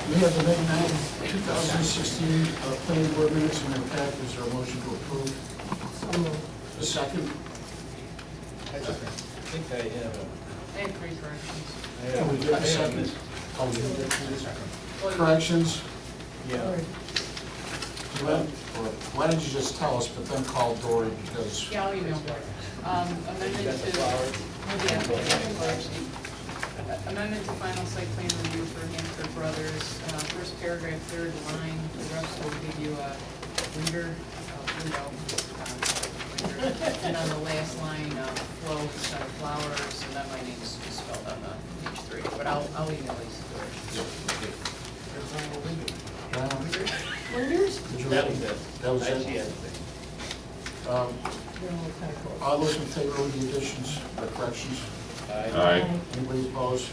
We have the May 9th, 2016 planning board minutes in our packet. Is there a motion to approve? So moved. A second? I think I have I have 3 corrections. Yeah, we did a second. Oh, we did. Corrections? Yeah. Why don't you just tell us, but then call Dory because. Yeah, I'll email her. Amendment got the flowers? Amendment to final site plan review for Hanford Brothers. First paragraph, third line, the rest will give you a reader, window. And on the last line, flow instead of flowers, and then my name's spelled on the page 3. But I'll email these corrections. Wonders? Did you That read was it? it. That was I see it? everything. No typos. All those in favor of the additions or corrections? Aye. Anybody opposed?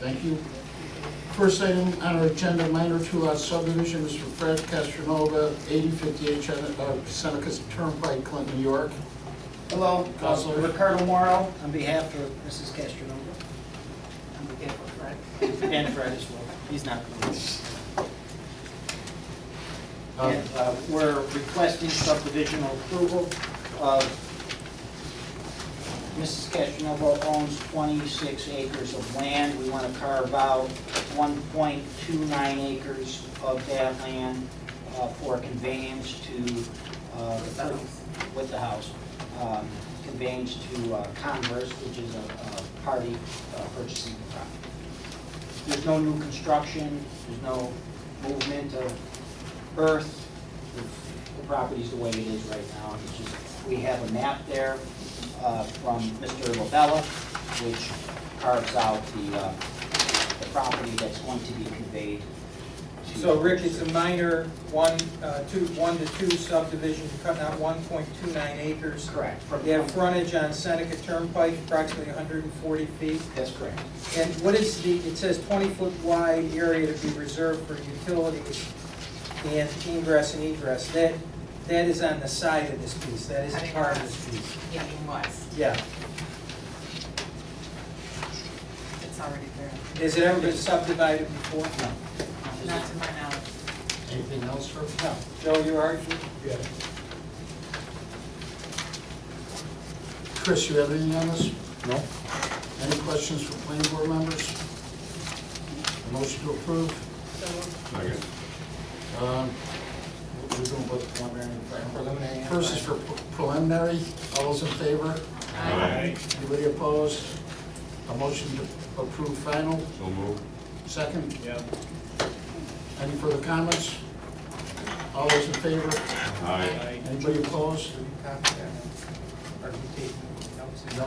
Thank you. First item on our agenda, minor 2-lot subdivision is for Fred Castronovo, 8058 Seneca Turnpike, Clinton, New York. Hello, Counselor. Ricardo Morrow, on behalf of Mrs. Castronovo, On behalf of Fred. and Fred as well. He's not coming. Uh, And we're requesting subdivision approval of, Mrs. Castronovo owns 26 acres of land. We want to carve out 1.29 acres of that land for conveyance to, with the house, conveyance to Converse, which is a party purchasing the property. There's no new construction, there's no movement of earth. The property's the way it is right now. It's just, we have a map there from Mr. Lobella, which carves out the property that's going to be conveyed to. So Rick, it's a minor 1 to 2 subdivision, cutting out 1.29 acres. Correct. They have frontage on Seneca Turnpike, approximately 140 feet. That's correct. And And what is it says 20-foot wide area to be reserved for utilities and ingress and egress. That is on the side of this piece, that isn't part of this piece. Yeah, it was. Yeah. It's already there. Has it ever been subdivided before? No. Not to my knowledge. Anything else for? No. Joe, you're arguing? Yeah. Chris, you have anything on this? No? Any questions from planning board members? A motion to approve? Second. We're doing both preliminary and final. Preliminary and First is for preliminary. All those in favor? Aye. Anybody opposed? A motion to approve final? So moved. Second? Yeah. Any further comments? All those in favor? Aye. Anybody opposed? Are you taking notes? No.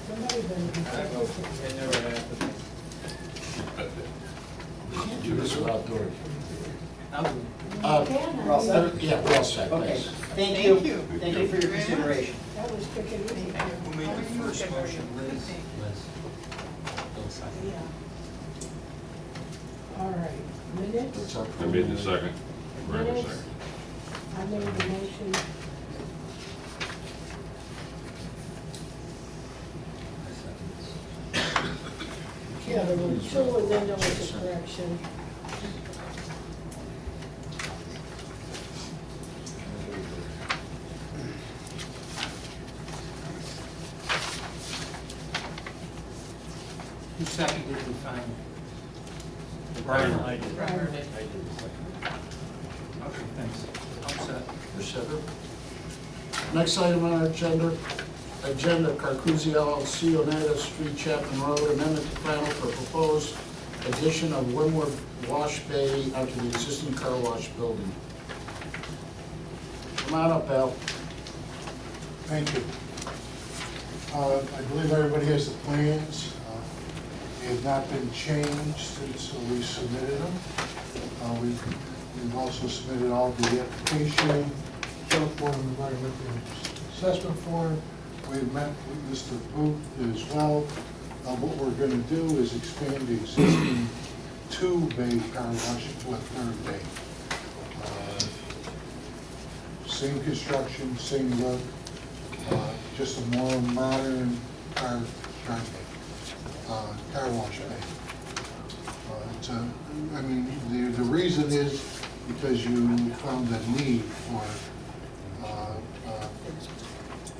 Somebody better be It never happened. Do this without Dory. We're all set? Yeah, we're all set, Okay, thanks. thank you. Thank you. Thank you for your consideration. That was quick and easy. Who made the first motion, Liz? Yeah. All right, minutes, It's up. I made the second. Right, minutes. second. I made the motion. Yeah, there were 2 and then there was a correction. Who seconded the final? Brian, I did. Robert did. I did the second. Okay, thanks. I'm set. You're set. Next item on our agenda, Carcuzzi LLC, Oneida Street, Chapman Road, amendment to final for proposed addition of windward wash bay onto the existing car wash building. Come on up, Al. Thank you. I believe everybody has the plans. They have not been changed since we submitted them. We've also submitted all the application, short form, environmental assessment form. We've met with Mr. Booth as well. What we're going to do is expand the existing 2-bay car wash to a 3rd bay. Same construction, same look, just a more modern car wash bay. I mean, the reason is because you found a need for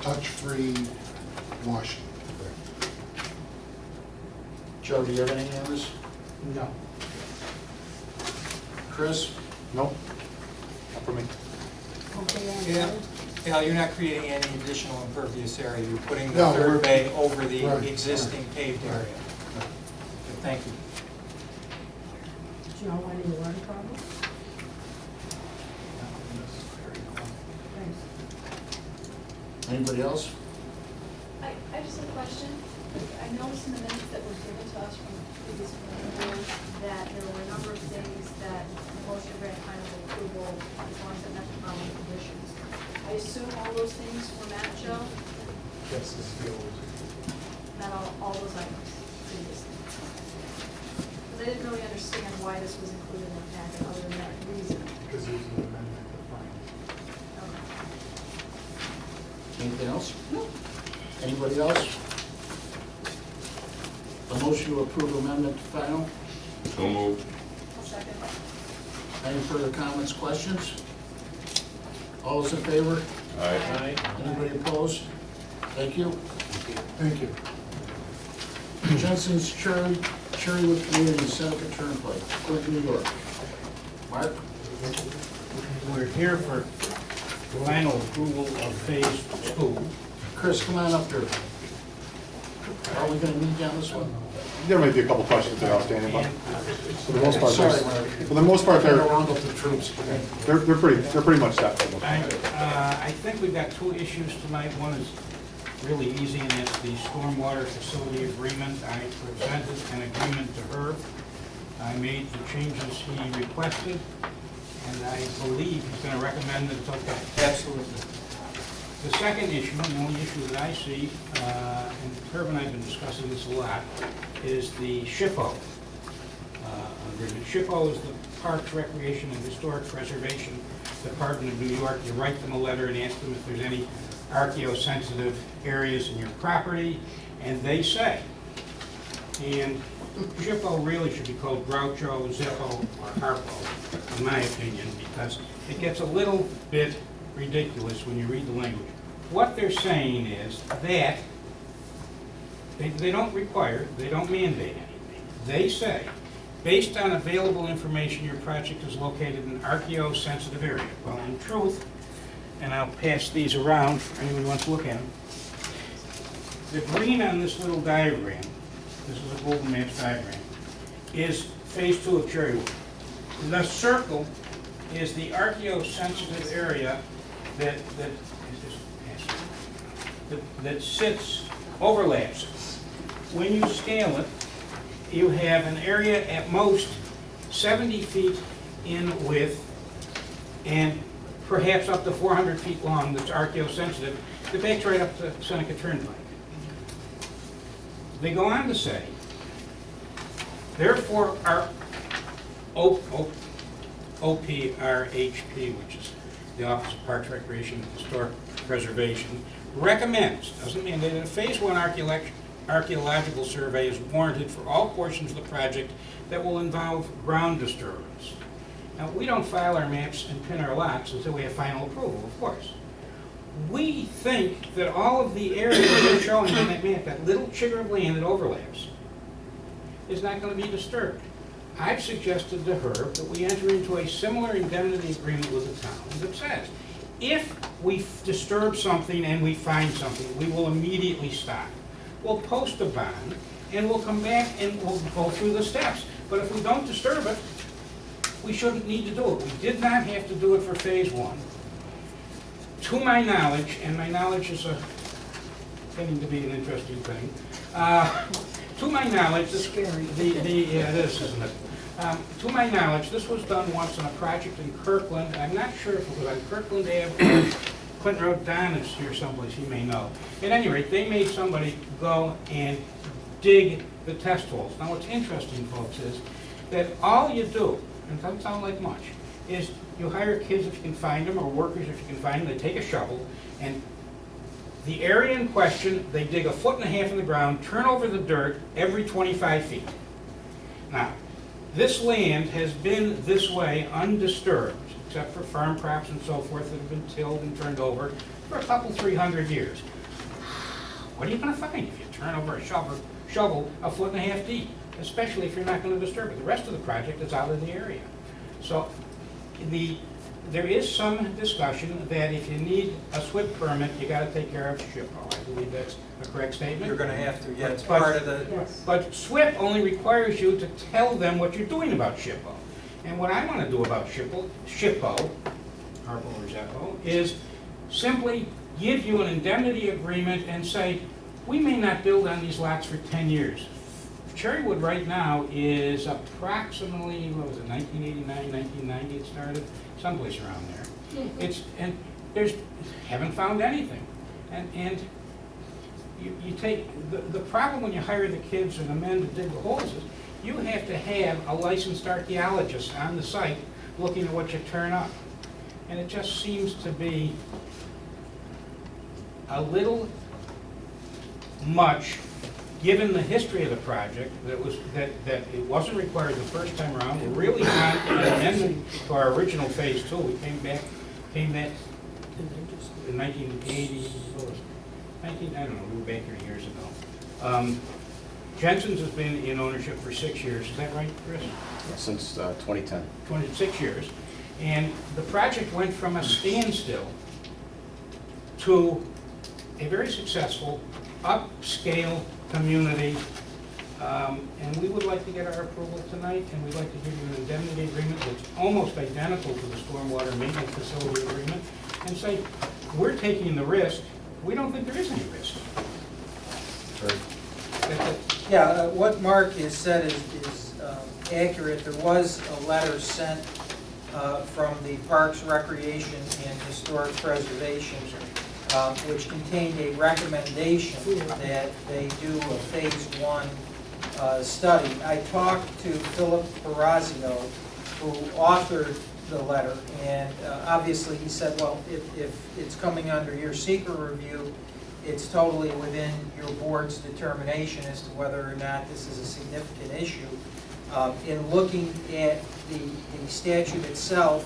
touch-free washing. Joe, do you have anything on this? No. Chris? Nope. Not for me. Okay, on Yeah. the- Al, you're not creating any additional impervious area, you're putting the No, we're- third bay over the Right, existing right. paved area. Right. Thank you. Do you know any water problem? Thanks. Anybody else? I just have a question. I noticed in the minutes that were given to us from previous board that there were a number of things that the motion grant final approval as long as it met the following conditions. I assume all those things were met, Joe? Yes, this is the old. Not all those items previously. Because I didn't really understand why this was included in the packet other than that reason. Because there's an amendment to find. Okay. Anything else? Anybody else? A motion to approve amendment to final. So moved. I'll second. Any further comments, questions? All those in favor? Aye. Anybody opposed? Thank you. Thank you. Jensen's Cherrywood Community, Seneca Turnpike, Clinton, New York. Mark? We're here for final approval of phase 2. Chris, come on up here. Are we gonna meet down this one? There might be a couple questions that are outstanding, but for the most part, Sorry, there's- Mark. for the most part, Gotta they're round up the troops. they're pretty much set. for the most part. I think we've got two issues tonight. One is really easy, and that's the stormwater facility agreement. I presented an agreement to Herb. I made the changes he requested, and I believe he's going to recommend that it's okay. Absolutely. The second issue, and the only issue that I see, and Herb and I have been discussing this a lot, is the SHPO agreement. SHPO is the Parks, Recreation, and Historic Preservation Department of New York. You write them a letter and ask them if there's any archaeo-sensitive areas in your property, and they say. And SHPO really should be called Groucho, Zippo, or Harpo, in my opinion, because it gets a little bit ridiculous when you read the language. What they're saying is that they don't require, they don't mandate anything. They say, based on available information, your project is located in an archaeo-sensitive area. Well, in truth, and I'll pass these around for anyone who wants to look at them. The green on this little diagram, this is a Google Maps diagram, is phase 2 of Cherrywood. The circle is the archaeo-sensitive area that sits, overlaps. When you scale it, you have an area at most 70 feet in width and perhaps up to 400 feet long that's archaeo-sensitive that backs right up to Seneca Turnpike. They go on to say, therefore, our OPRHP, which is the Office of Parks, Recreation, and Historic Preservation, recommends, doesn't mandate, that a Phase 1 archaeological survey is warranted for all portions of the project that will involve ground disturbance. Now, we don't file our maps and pin our lots until we have final approval, of course. We think that all of the area that they're showing on that map, that little chigger of land that overlaps, is not going to be disturbed. I've suggested to her that we enter into a similar indemnity agreement with the town that says, if we disturb something and we find something, we will immediately stop. We'll post a bond, and we'll come back and we'll go through the steps. But if we don't disturb it, we shouldn't need to do it. We did not have to do it for Phase 1. To my knowledge, and my knowledge is getting to be an interesting thing, to my knowledge, this, Scary. yeah, this isn't it. To my knowledge, this was done once on a project in Kirkland. I'm not sure if it was on Kirkland Ave or Clinton Road. Don is here someplace, he may know. At any rate, they made somebody go and dig the test holes. Now, what's interesting, folks, is that all you do, and it doesn't sound like much, is you hire kids if you can find them, or workers if you can find them. They take a shovel, and the area in question, they dig 1.5 feet in the ground, turn over the dirt every 25 feet. Now, This land has been this way undisturbed, except for farm crops and so forth that have been tilled and turned over for a couple, 300 years. What are you gonna find if you turn over a shovel a 1.5 feet deep, especially if you're not gonna disturb it? The rest of the project is out of the area. So there is some discussion that if you need a SWIP permit, you gotta take care of SHPO. I believe that's a correct statement. You're gonna have to, yeah, it's part of the, Yes. But SWIP only requires you to tell them what you're doing about SHPO. And what I want to do about SHPO, Harpo or Zeppo, is simply give you an indemnity agreement and say, we may not build on these lots for 10 years. Cherrywood right now is approximately, what was it, 1989, 1990 it started? Someplace around there. And haven't found anything. And you take, the problem when you hire the kids and the men to dig the holes is, you have to have a licensed archaeologist on the site looking at what you turn up. And it just seems to be a little much, given the history of the project, that it wasn't required the first time around. We're really not an amendment to our original phase 2. We came back in 1980, what was it? I don't know, we were back here years ago. Jensen's has been in ownership for 6 years, is that right, Chris? Since 2010. 26 years. And the project went from a standstill to a very successful upscale community. And we would like to get our approval tonight, and we'd like to give you an indemnity agreement that's almost identical to the stormwater maintenance facility agreement, and say, we're taking the risk. We don't think there is any risk. That's it. yeah, what Mark has said is accurate. There was a letter sent from the Parks, Recreation, and Historic Preservation, which contained a recommendation that they do a phase 1 study. I talked to Philip Perazio, who authored the letter, and obviously he said, well, if it's coming under your secret review, it's totally within your board's determination as to whether or not this is a significant issue. In looking at the statute itself,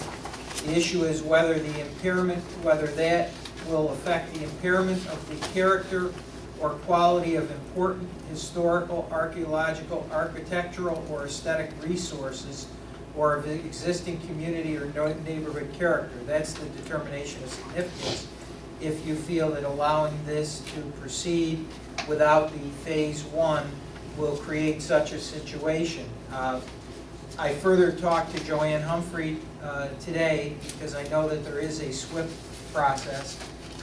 the issue is whether the impairment, whether that will affect the impairment of the character or quality of important historical, archaeological, architectural, or aesthetic resources, or of the existing community or neighborhood character. That's the determination of significance. If you feel that allowing this to proceed without the phase 1 will create such a situation. I further talked to Joanne Humphrey today, because I know that there is a SWIP process,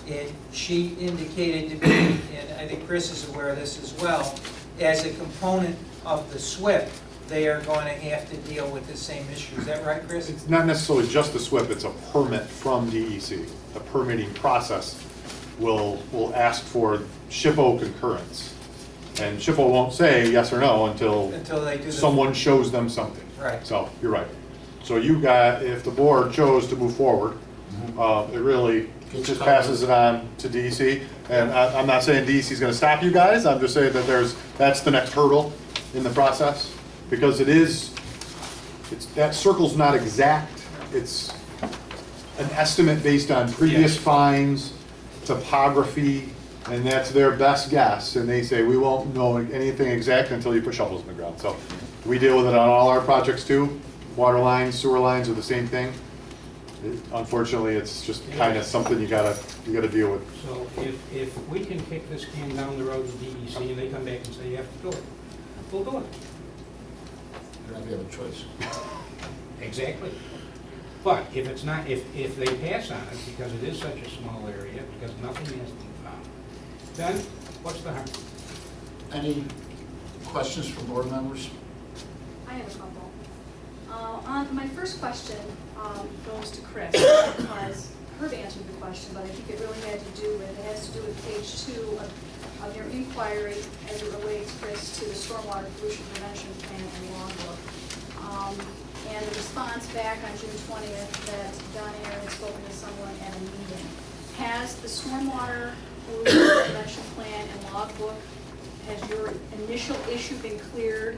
and she indicated to me, and I think Chris is aware of this as well, as a component of the SWIP, they are going to have to deal with the same issue. Is that right, Chris? It's not necessarily just the SWIP, it's a permit from DEC. The permitting process will ask for SHPO concurrence. And SHPO won't say yes or no until They do someone shows them something. Right. So, you're right. So you got, if the board chose to move forward, it really just passes it on to DEC. And I'm not saying DEC is going to stop you guys, I'm just saying that that's the next hurdle in the process. Because that circle's not exact. It's an estimate based on previous finds, topography, and that's their best guess. And they say, we won't know anything exact until you put shovels in the ground. So we deal with it on all our projects too. Water lines, sewer lines are the same thing. Unfortunately, it's just kind of something you gotta deal with. So if we can kick this can down the road to DEC and they come back and say you have to do it, we'll do it. You don't have a choice. Exactly. But if it's not, if they pass on it, because it is such a small area, because nothing has been found, then what's the harm? Any questions from board members? I have a couple. My first question goes to Chris, because Herb answered the question, but I think it really has to do with page 2 of your inquiry as it relates, Chris, to the stormwater pollution prevention plan and logbook. And the response back on June 20th that Don Aaron had spoken to someone at a meeting. Has the stormwater pollution prevention plan and logbook, has your initial issue been cleared?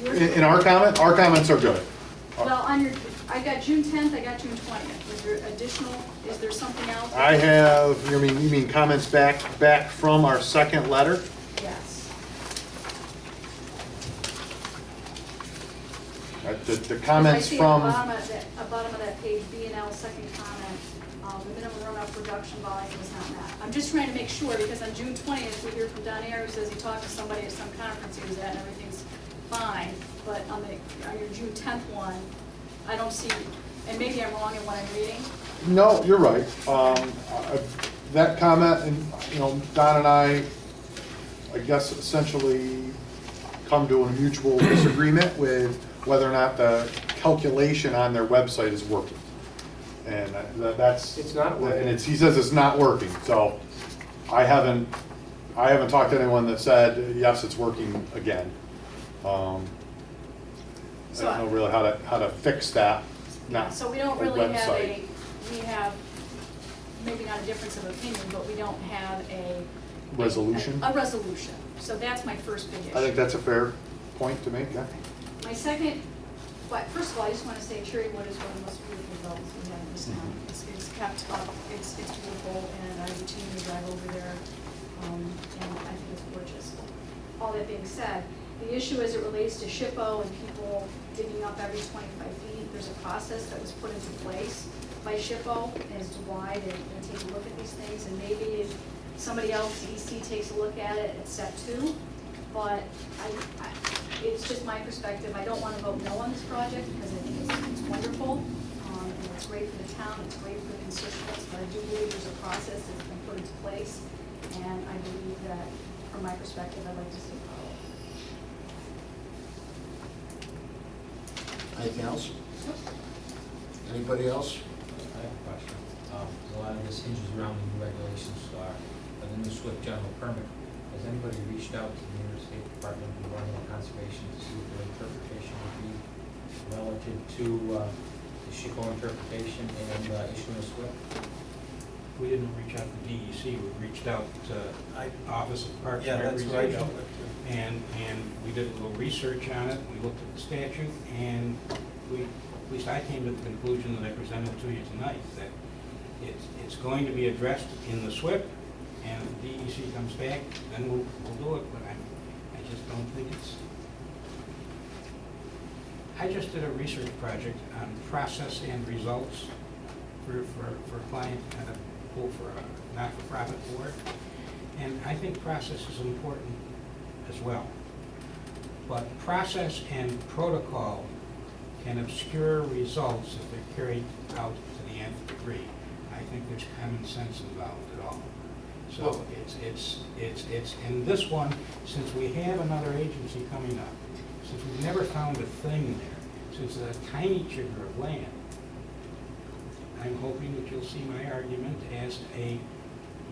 In our comments are good. Well, on your, I got June 10th, I got June 20th. Was there additional, is there something else? I have, you mean comments back from our second letter? Yes. The comments from, I see at the bottom of that page, B&L, second comment, the minimum runoff production volume was not met. I'm just trying to make sure, because on June 20th, we hear from Don Ayer, who says he talked to somebody at some conference he was at, and everything's fine, but on your June 10th one, I don't see, and maybe I'm wrong in what I'm reading. no, you're right. That comment, and, Don and I guess essentially come to a mutual disagreement with whether or not the calculation on their website is working. And that's. It's not working. And he says it's not working, so I haven't talked to anyone that said, yes, it's working again. I don't know really how to fix that. So we don't a really have website. we have, maybe not a difference of opinion, but we don't have a. Resolution? A resolution. So that's my first big issue. I think that's a fair point to make, yeah. My second, but first of all, I just want to say Cherrywood is one of the most beautiful buildings we have in this town. It's kept up, it's beautiful, and I routinely drive over there, and I think it's gorgeous. All that being said, the issue as it relates to SHPO and people digging up every 25 feet, there's a process that was put into place by SHPO as to why they take a look at these things, and maybe if somebody else, EC, takes a look at it at step 2, but it's just my perspective. I don't want to vote no on this project because I think it's wonderful, and it's great for the town, it's great for the constituents, but I do believe there's a process that's been put into place, and I believe that, from my perspective, I'd like to see it followed. Anything else? Anybody else? I have a question. A lot of this hinges around the new regulations for the new SWIFT general permit. Has anybody reached out to the New York State Department of Environmental Conservation to see what their interpretation would be relative to the SHPO interpretation and issuing a SWIFT? We didn't reach out to DEC, we reached out to Office of Parks Yeah, and that's what I Recreation. dealt with, too. And we did a little research on it, we looked at the statute, and at least I came to the conclusion that I presented to you tonight, that it's going to be addressed in the SWIP, and if the DEC comes back, then we'll do it, but I just don't think it's. I just did a research project on process and results for a client at a pool for a not-for-profit board, and I think process is important as well. But process and protocol can obscure results if they're carried out to the nth degree. I think there's common sense involved at all. So it's in this one, since we have another agency coming up, since we've never found a thing there, since it's a tiny chigger of land, I'm hoping that you'll see my argument as a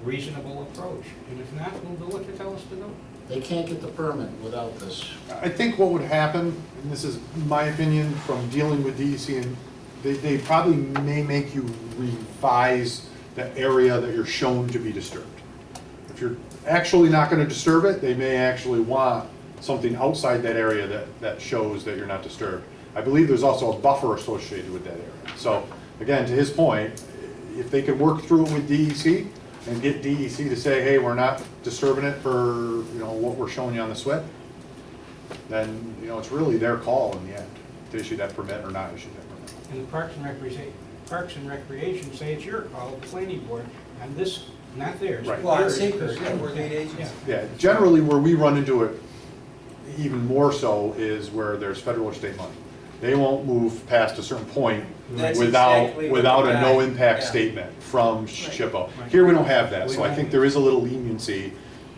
reasonable approach. And if not, we'll do what you tell us to do. They can't get the permit without this. I think what would happen, and this is my opinion from dealing with DEC, and they probably may make you revise the area that you're shown to be disturbed. If you're actually not going to disturb it, they may actually want something outside that area that shows that you're not disturbed. I believe there's also a buffer associated with that area. So again, to his point, if they could work through it with DEC and get DEC to say, hey, we're not disturbing it for what we're showing you on the SWIP, then it's really their call in the end to issue that permit or not issue that permit. And the Parks and Recreation say it's your call, the planning board, and this, not theirs. Right. Well, on Theirs. secret, we're lead agency. Yeah. Yeah, generally where we run into it even more so is where there's federal or state money. They won't move past a certain point That's without exactly what a the no guy- impact yeah. statement from SHPO. Right. Here we don't have that, We so I don't. think there is a little leniency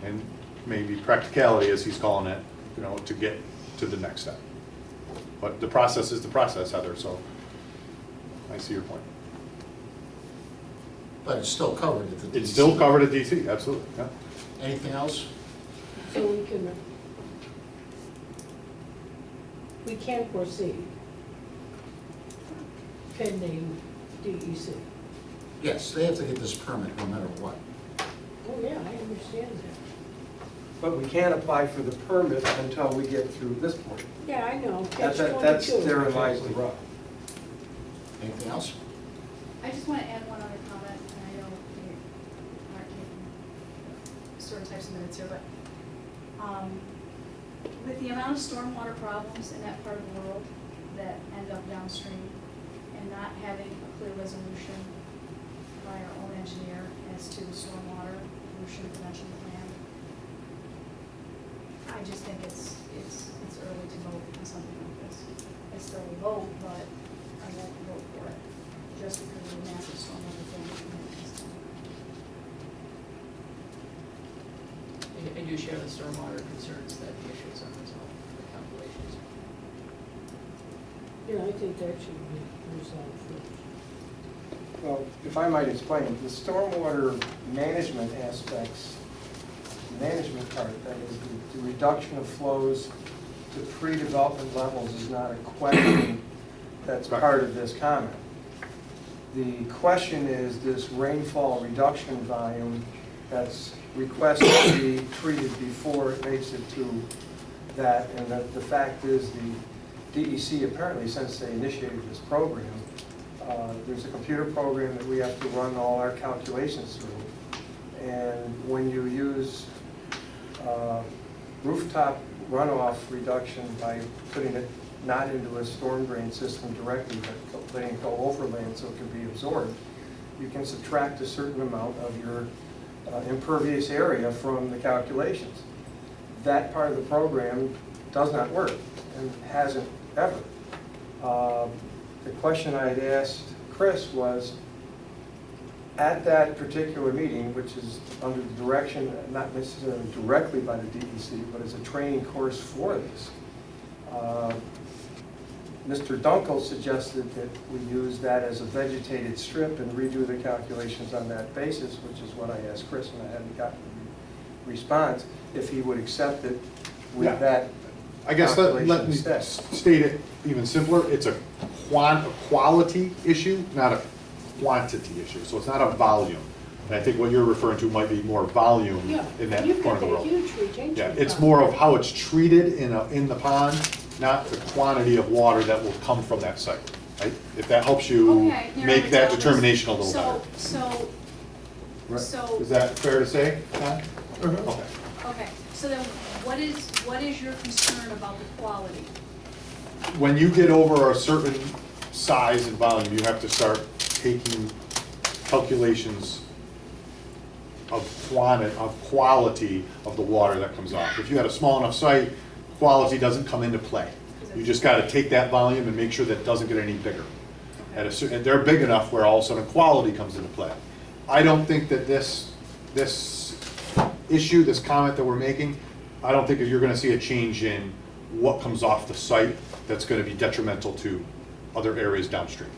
and maybe practicality, as he's calling it, to get to the next step. But the process is the process, Heather, so I see your point. But it's still covered at the DEC. It's still covered at DC, absolutely, yeah. Anything else? So we can proceed pending DEC. Yes, they have to get this permit no matter what. Oh, yeah, I understand that. but we can't apply for the permit until we get through this point. Yeah, I know, That's, catch that's, 22. therein lies the rub. Anything else? I just want to add one other comment, and I know we aren't taking certain types of minutes here, but with the amount of stormwater problems in that part of the world that end up downstream, and not having a clear resolution by our own engineer as to the stormwater pollution prevention plan, I just think it's early to vote on something like this. I still will vote, but I won't vote for it, just because of the massive stormwater damage we had this time. I do share the stormwater concerns that the issues are resolved, the calculations. Yeah, I think that should be resolved first. Well, if I might explain, the stormwater management aspects, the management part, that is the reduction of flows to pre-development levels is not a question that's part of this comment. The question is this rainfall reduction volume that's requested to be treated before it makes it to that, and that the fact is the DEC apparently, since they initiated this program, there's a computer program that we have to run all our calculations through. And when you use rooftop runoff reduction by putting it not into a storm drain system directly, but letting it go overland so it can be absorbed, you can subtract a certain amount of your impervious area from the calculations. That part of the program does not work and hasn't ever. The question I had asked Chris was, at that particular meeting, which is under the direction, not necessarily directly by the DEC, but as a training course for this, Mr. Dunkel suggested that we use that as a vegetated strip and redo the calculations on that basis, which is what I asked Chris, and I hadn't gotten a response, if he would accept it with Yeah. that I guess let me instead. state it even simpler. It's a quality issue, not a quantity issue. So it's not a volume. And I think what you're referring to might be more volume Yeah, in that you've part got of the that road. huge retention. Yeah, it's pond. more of how it's treated in the pond, not the quantity of water that will come from that site. Right? If that helps you Okay, narrow make it that down. determination a little better. Right. So, Is that fair to say, Tom? Okay. okay, so then what is your concern about the quality? When you get over a certain size and volume, you have to start taking calculations of quality of the water that comes off. If you had a small enough site, quality doesn't come into play. You just gotta take that volume and make sure that it doesn't get any bigger. And they're big enough where all of a sudden quality comes into play. I don't think that this issue, this comment that we're making, I don't think that you're gonna see a change in what comes off the site that's gonna be detrimental to other areas downstream.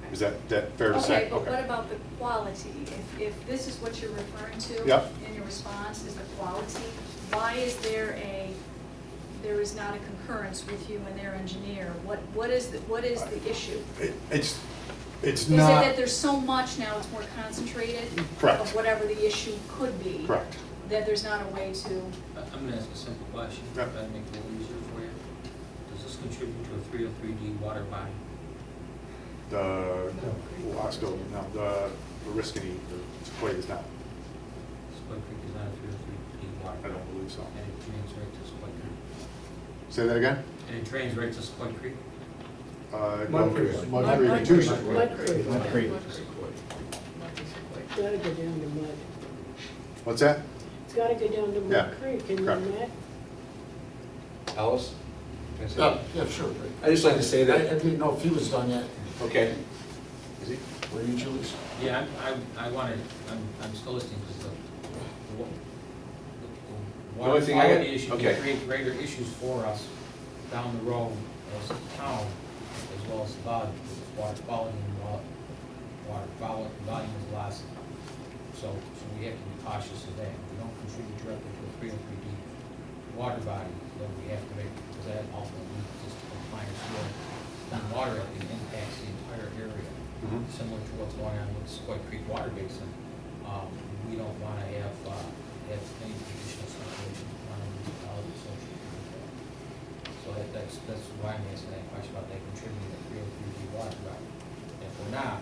Okay. Is that fair to say? Okay, but what about the quality? If this is what you're referring to Yep. in your response, is the quality, why is there is not a concurrence with you and their engineer? What is the issue? It's Is it not, that there's so much now, it's more concentrated? Correct. Of whatever the issue could be? correct. That there's not a way to, I'm gonna ask a simple question, Yeah. try to make it a little easier for you. Does this contribute to a 303D water body? The Wasco, no, the Riscany, the Sequoia is not. Squid Creek is not a 303D water I body. don't believe so. And it drains right to Squid Creek. Say that again? And it drains right to Squid Creek? Mud Creek. Mud Mud Creek, Creek. too. Mud Creek. Mud Creek. Gotta go down to Mud. What's that? It's gotta go down to Yeah, Mud Creek, and correct. then that, Alice? Can I say Yeah, that? yeah, sure. I'd just like to say I that, didn't know if he was done yet. okay, Were you, Julie? Yeah, I wanted, I'm still listening, because the only water thing I got- quality issue okay. can create greater issues for us down the road as a town, as well as the body, because water quality and volume is lost. So we have to be cautious of that. If we don't contribute directly to a 303D water body, then we have to make, because that ultimately just compliance with water that impacts the entire area. Similar to what's going on with the Squid Creek Water Basin. We don't want to have any additional circulation. We want associated with that. So that's why I'm asking that question about they contributing to 303B water route. If we're not,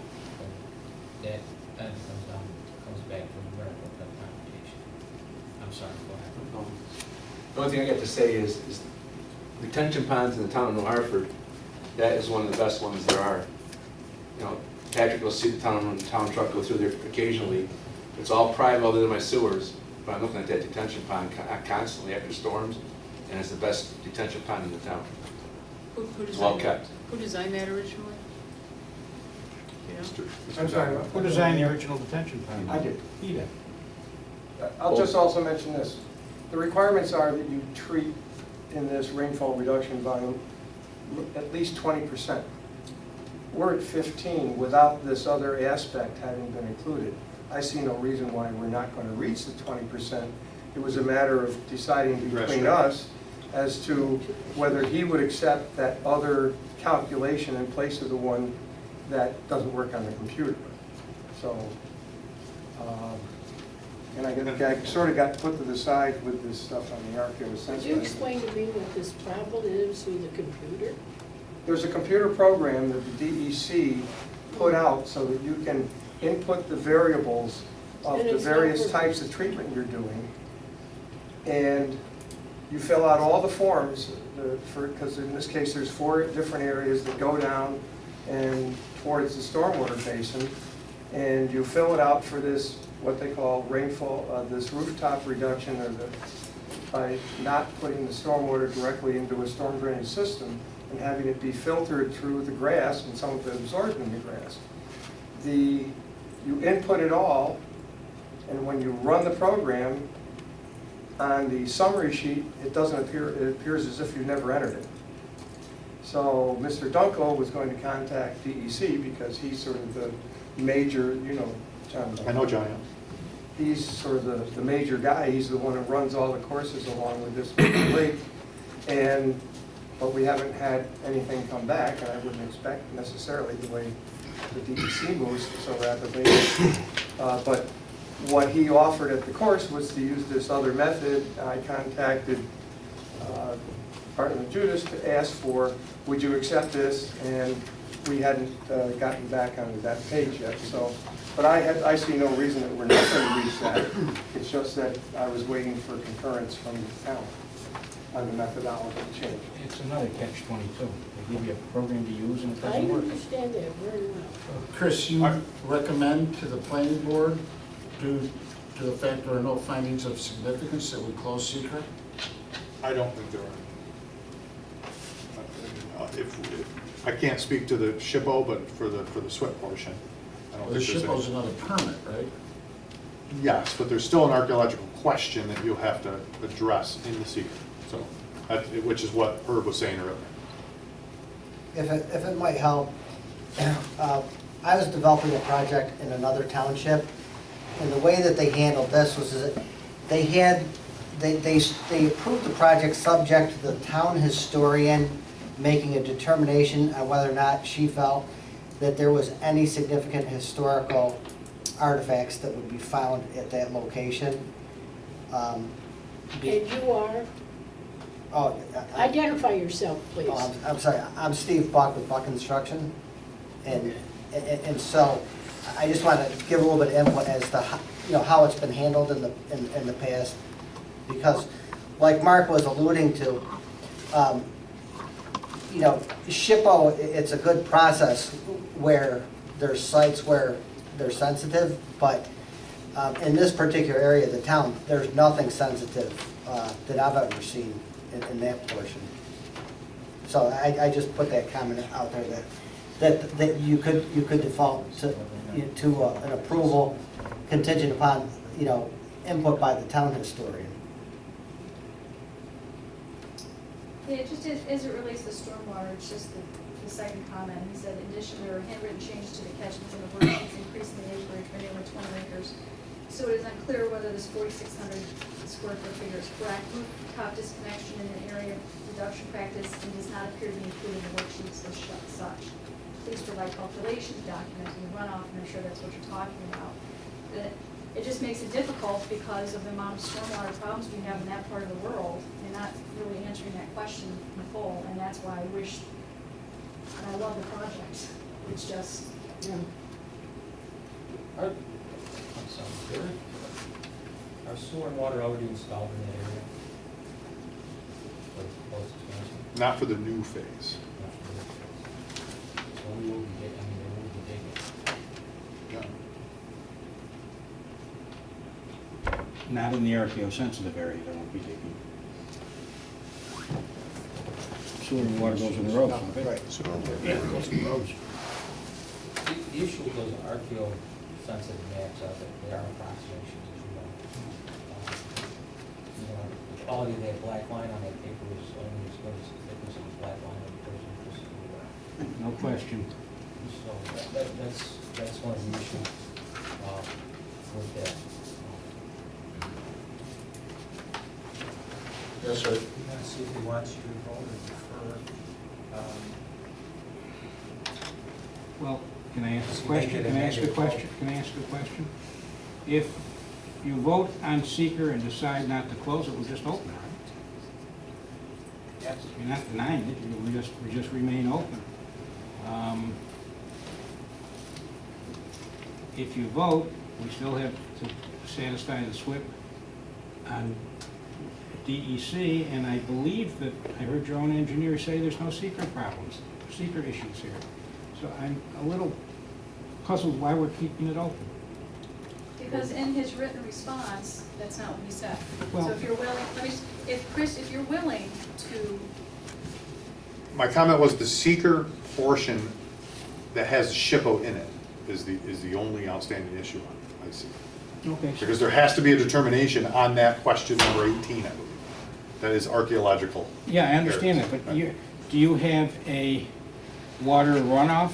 then that comes back to numerical computation. I'm sorry, go ahead. The only thing I got to say is retention ponds in the town of New Hartford, that is one of the best ones there are. You know, Patrick will see the town truck go through there occasionally. It's all private other than my sewers, but I'm looking at that detention pond constantly after storms, and it's the best detention pond in the town. Who It's well designed, kept. who designed that originally? You know? I'm sorry. Who designed the original detention pond? I did. He did. I'll just also mention this. The requirements are that you treat in this rainfall reduction volume at least 20%. We're at 15 without this other aspect having been included. I see no reason why we're not going to reach the 20%. It was a matter of deciding between us as to whether he would accept that other calculation in place of the one that doesn't work on the computer. So, and I sort of got put to the side with this stuff on the RKO Could since you then. explain to me what this problem is with the computer? There's a computer program that the DEC put out so that you can input the variables of And the it's not various working. types of treatment you're doing. And you fill out all the forms, because in this case there's 4 different areas that go down and towards the stormwater basin. And you fill it out for this, what they call rainfall, this rooftop reduction, or by not putting the stormwater directly into a storm drainage system and having it be filtered through the grass, and some of it absorbed in the grass. You input it all, and when you run the program, on the summary sheet, it doesn't appear, it appears as if you've never entered it. So Mr. Dunkel was going to contact DEC because he's sort of the major, you know, John Dunkel. I know John. He's sort of the major guy. He's the one who runs all the courses along with this lake. But we haven't had anything come back, and I wouldn't expect necessarily the way the DEC moves so rapidly. But what he offered at the course was to use this other method. I contacted Department of Justice to ask for, would you accept this? And we hadn't gotten back onto that page yet. So, but I see no reason that we're not going to reach that. It's just that I was waiting for concurrence from the town on the methodology change. It's another catch-22. They give you a program to use and it I doesn't work. understand that very well. Chris, you recommend to the planning board, due to the fact there are no findings of significance, that we close secret? I don't think there are. I can't speak to the SHPO, but for the SWIP portion, I don't The think there's SHPO's any. another permit, right? Yes, but there's still an archaeological question that you have to address in the secret, so, which is what Herb was saying earlier. If it might help, I was developing a project in another township, and the way that they handled this was that they approved the project subject to the town historian making a determination on whether or not she felt that there was any significant historical artifacts that would be found at that location. And you are? Oh, Identify yourself, please. I'm sorry, I'm Steve Buck with Buck Construction, and so I just want to give a little bit of input as to how it's been handled in the past, because like Mark was alluding to, SHPO, it's a good process where there's sites where they're sensitive, but in this particular area of the town, there's nothing sensitive that I've ever seen in that portion. So I just put that comment out there that you could default to an approval contingent upon, input by the town historian. Yeah, just as it relates to stormwater, it's just the second comment. He said, in addition, there are handwritten changes to the catchments and the worksheets increasing the acreage by nearly 20 acres. So it is unclear whether this 4,600 square foot figure is correct. Rooftop disconnection in an area reduction practice and does not appear to be included in the worksheets as such. Please provide calculations documenting the runoff, and I'm sure that's what you're talking about. It just makes it difficult because of the amount of stormwater problems we have in that part of the world, and not really answering that question in full, and that's why I wish, and I love the project, it's just, Are sewer and water already installed in that area? For the proposed expansion? Not for the new phase. Not for this phase. So we will be digging, they will be digging. Yeah. Not in the RTO sensitive area, there won't be digging. Sewer and water goes in the road, don't it? Right. Yeah, it goes in the roads. The issue with those RTO sensitive maps are that they are approximations, as you know. You know, the quality of that black line on that paper is only as good as the thickness of the black line of the person just No question. So that's one of the issues with that. Yes, sir. We're gonna see if he wants you to vote or defer. Well, can I ask a So you question? make it Can I ask a negative question? Can I ask a question? If you vote on seeker and decide not to close it, we'll just open it, right? Yes. You're not denying it, we just remain open. If you vote, we still have to satisfy the SWIP on DEC, and I believe that, I heard your own engineer say there's no secret problems, secret issues here. So I'm a little puzzled why we're keeping it open. because in his written response, that's not what he said. Well- So if you're willing, if you're willing to, My comment was the seeker portion that has SHPO in it is the only outstanding issue I see. Okay. Because there has to be a determination on that question number 18, I believe. That is archaeological. Yeah, I understand that, but do you have a water runoff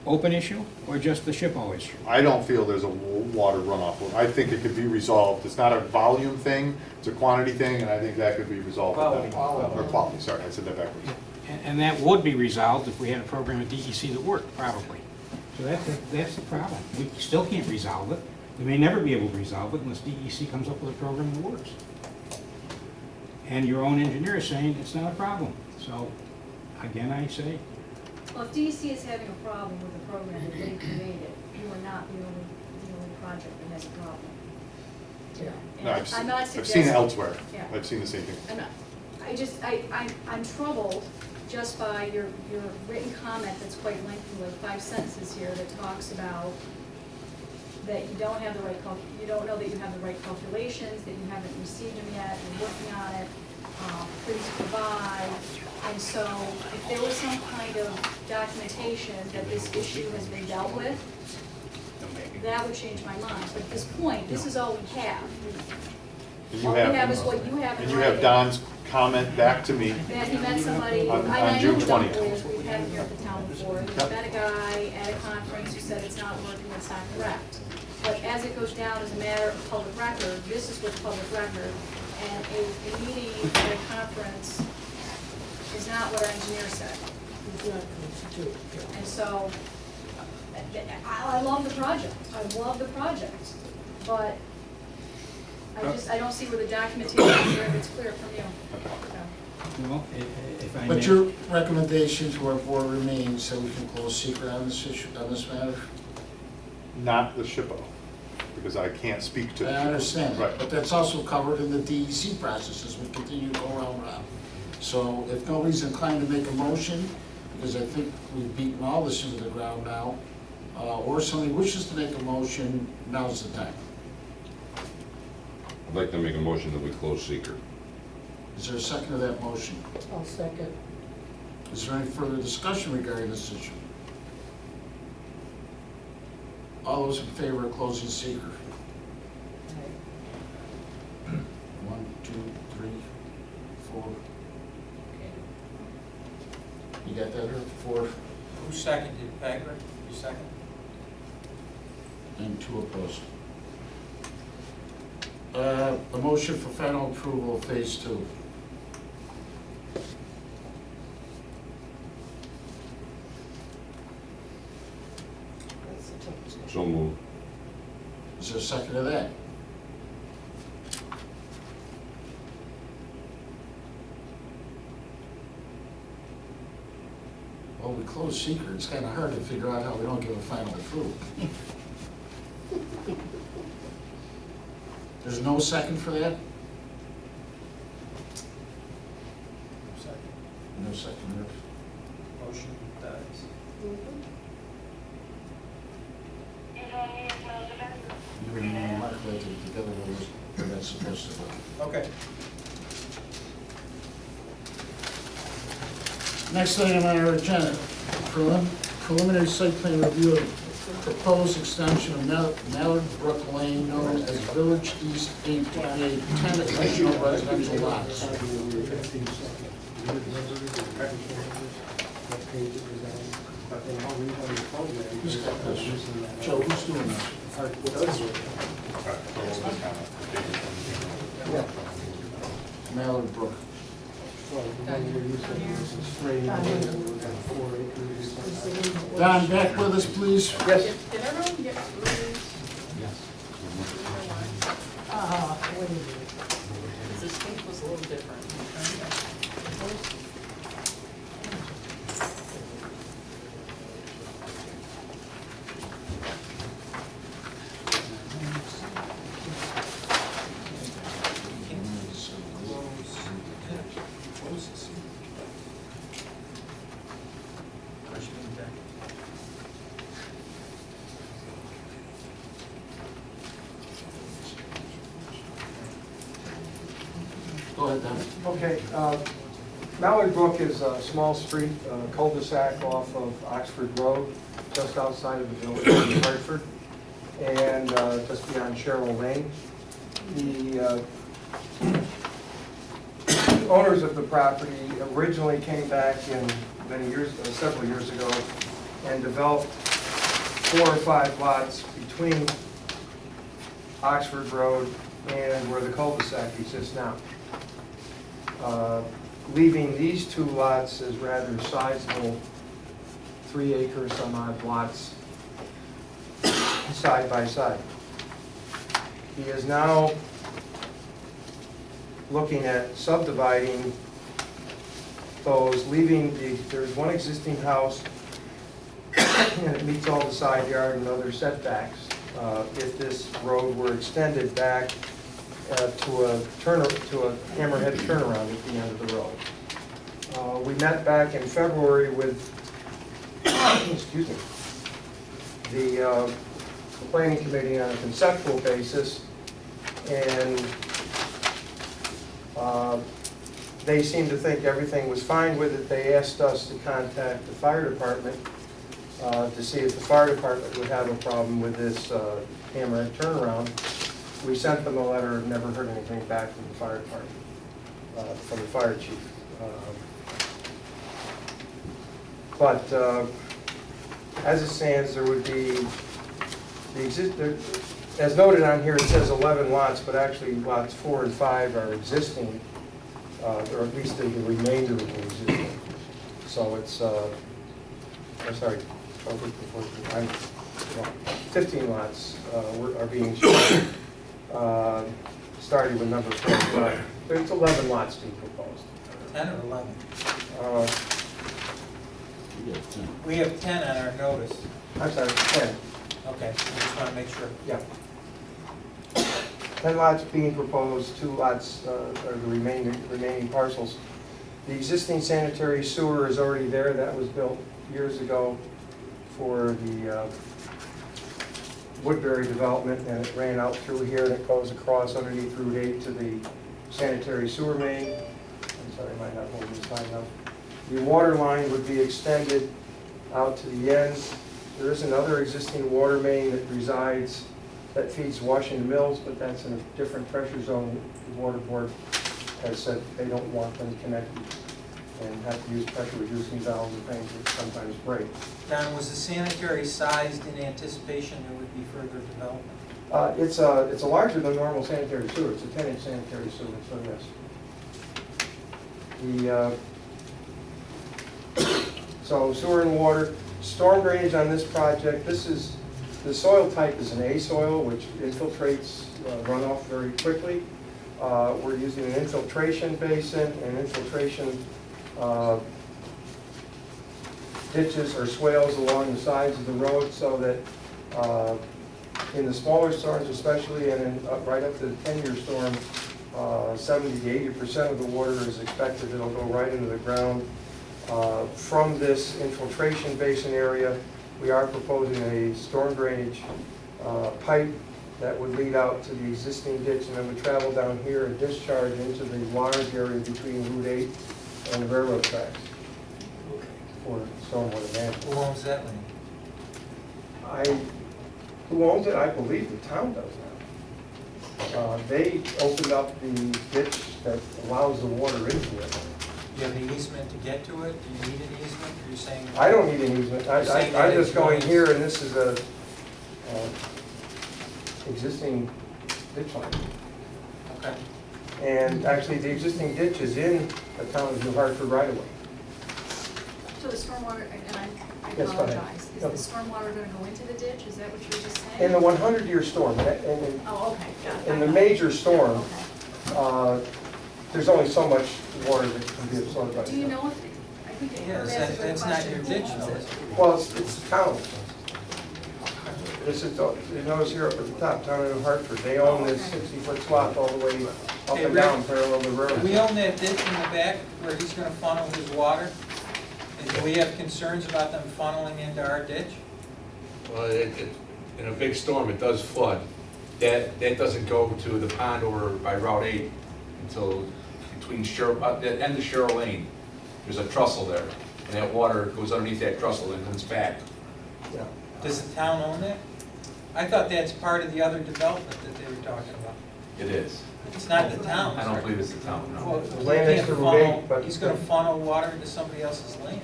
open issue, or just the SHPO issue? I don't feel there's a water runoff. I think it could be resolved. It's not a volume thing, it's a quantity thing, and I think that could be resolved. Quality. Or quality, sorry, I said that backwards. And that would be resolved if we had a program at DEC that worked, probably. So that's the problem. We still can't resolve it. We may never be able to resolve it unless DEC comes up with a program that works. And your own engineer is saying it's not a problem. So, again, I say, well, if DEC is having a problem with the program that they created, you are not the only project that has a problem. Yeah. And No, I'm not I've seen suggesting. it elsewhere. Yeah. I've seen the same thing. I'm troubled just by your written comment that's quite lengthy, like 5 sentences here, that talks about that you don't have the right, you don't know that you have the right calculations, that you haven't received them yet, you're working on it, please provide. And so if there was some kind of documentation that this issue has been dealt with, that would change my mind. But at this point, this is all we have. And All we have is what you have in And you have writing. Don's comment back to me. That he met somebody, On I know June who Don 20th. is, we've had him here at the town before. He Yep. met a guy at a conference who said it's not working, it's not correct. But as it goes down as a matter of public record, this is with public record, and a meeting at a conference is not what our engineer said. And so, I love the project, but I don't see where the documentation is, where it's clear from you. well, if I may. But your recommendation to our board remains that we can close secret on this issue, on this matter? Not the SHPO, because I can't speak to the I SHPO. understand, Right. but that's also covered in the DEC process as we continue to go around and around. So if nobody's inclined to make a motion, because I think we've beaten all this into the ground now, or somebody wishes to make a motion, now's the time. I'd like to make a motion that we close seeker. Is there a second to that motion? I'll second. Is there any further discussion regarding this issue? All those in favor of closing seeker? 1, 2, 3, 4. You got that, 4, Who seconded it, Patrick? You second? and 2 opposed. A motion for final approval of phase 2. That's the toughest. So moved. Is there a second to that? Well, we close secret, it's kind of hard to figure out how we don't give a final approval. There's no second for that? No second, Rick. Motion dies. You and Mark read it together, where that's supposed to go. Okay. Next item on our agenda, preliminary site plan review of proposed extension of Mallard Brook Lane known as Village East Inc. to create 10 additional residential lots. Who's got this? Joe, who's doing this? Mallard Brook. Don, back with us, please. Yes. Did everyone get through these? What is it? Because this pink was a little different. Go ahead, Don. Okay, Mallard Brook is a small street, cul-de-sac off of Oxford Road, just outside of the village of Hartford, and just beyond Cherrywood Lane. The owners of the property originally came back in several years ago, and developed 4 or 5 lots between Oxford Road and where the cul-de-sac exists now. Leaving these 2 lots as rather sizable 3-acre some odd lots side by side. He is now looking at subdividing those, there's one existing house and it meets all the side yard and other setbacks. If this road were extended back to a hammerhead turnaround at the end of the road. We met back in February with, excuse me, the planning committee on a conceptual basis, and they seemed to think everything was fine with it. They asked us to contact the fire department to see if the fire department would have a problem with this hammerhead turnaround. We sent them a letter, never heard anything back from the fire department, from the fire chief. But as it stands, there would be, as noted on here, it says 11 lots, but actually lots 4 and 5 are existing, or at least the remainder of the existing. So it's, I'm sorry, 15 lots are being shown. Starting with number 45. There's 11 lots being proposed. 10 or 11? Yeah, We have 10 on our notice. I'm sorry, 10. Okay, I just want to make sure. Yeah. 10 lots being proposed, 2 lots are the remaining parcels. The existing sanitary sewer is already there. That was built years ago for the Woodbury development, and it ran out through here, and it goes across underneath Route 8 to the sanitary sewer main. I'm sorry, I might not hold this line up. The water line would be extended out to the end. There is another existing water main that resides, that feeds Washington Mills, but that's in a different pressure zone. The water board has said they don't want them connected and have to use pressure reducing valves and things that sometimes break. Don, was the sanitary sized in anticipation there would be further development? It's a larger than normal sanitary sewer. It's a 10-inch sanitary sewer, so yes. So sewer and water, storm drainage on this project. The soil type is an A soil, which infiltrates runoff very quickly. We're using an infiltration basin and infiltration ditches or swales along the sides of the road so that in the smaller storms especially, and in, right up to the 10-year storm, 70 to 80% of the water is expected, it'll go right into the ground. From this infiltration basin area, we are proposing a storm drainage pipe that would lead out to the existing ditch and then would travel down here and discharge into the large area between Route 8 and the railroad tracks for stormwater management. Who owns that land? Who owns it? I believe the town does now. They opened up the ditch that allows the water into it. Do you have an easement to get to it? Do you need an easement? Are you saying? I don't need an easement. You're saying I'm that just it going joins- here, and this is a existing ditch line. Okay. And actually, the existing ditch is in the town of New Hartford right away. So the stormwater, and I Yes, go ahead. apologize, is Yep. the stormwater gonna go into the ditch? Is that what you were just saying? In the 100-year storm, and Oh, okay, got it. in the major storm, Okay. there's only so much water that can be absorbed by the Do you town. know if, I think it Yes, answers the that's not question, your who ditch, owns though. it? Well, it's the town. This is, you notice here up at the top, town of New Hartford, they own this 60-foot swath all the way up Hey, and Rick, down parallel to the road. We own that ditch in the back where he's gonna funnel his water. And do we have concerns about them funneling into our ditch? Well, in a big storm, it does flood. That doesn't go to the pond over by Route 8 until between the end of Sherrill Lane. There's a trestle there, and that water goes underneath that trestle and comes back. Yeah. Does the town own that? I thought that's part of the other development that they were talking about. It is. It's not the town. I don't believe it's the town, Well, no. The he land next can't to Route 8, funnel, but- he's gonna funnel water into somebody else's land.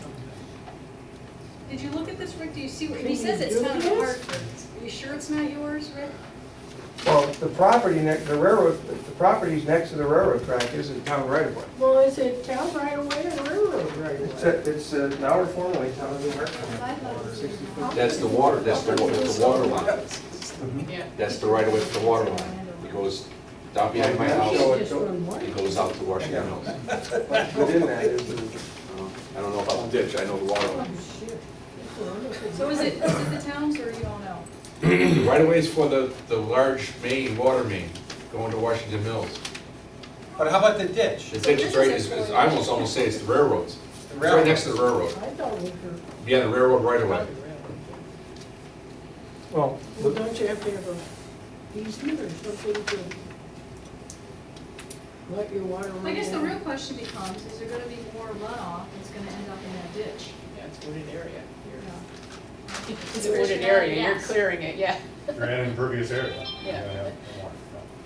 Did you look at this, Rick? Do you see what, Can he says you it's do town of this? Hartford. Are you sure it's not yours, Rick? Well, the property the property's next to the railroad track is a town right of way. Well, is it town right away or railroad right away? It's now or formerly town of New I Hartford. thought it was 60 foot. That's the water, that's the water line. Yeah. That's the right of way for the water line. It goes down behind my house, So Just run water. it goes out to Washington Mills. But within that is the, I don't know about the ditch, I know the water Oh, line. shit. That's wonderful. So is it the town's or you don't know? The right of way is for the large water main, going to Washington Mills. But how about the ditch? The ditch is right, I almost say it's the railroads. It's right next to the railroad. I thought we could. Yeah, the railroad right away. well, Well, don't you have to have a easement or something to let your water run? I guess the down? real question becomes, is there gonna be more runoff that's gonna end up in that ditch? Yeah, it's a wooded area. It's So a what wooded you're area, gonna- you're yes. clearing it, yeah. You're in an impervious area. Yeah.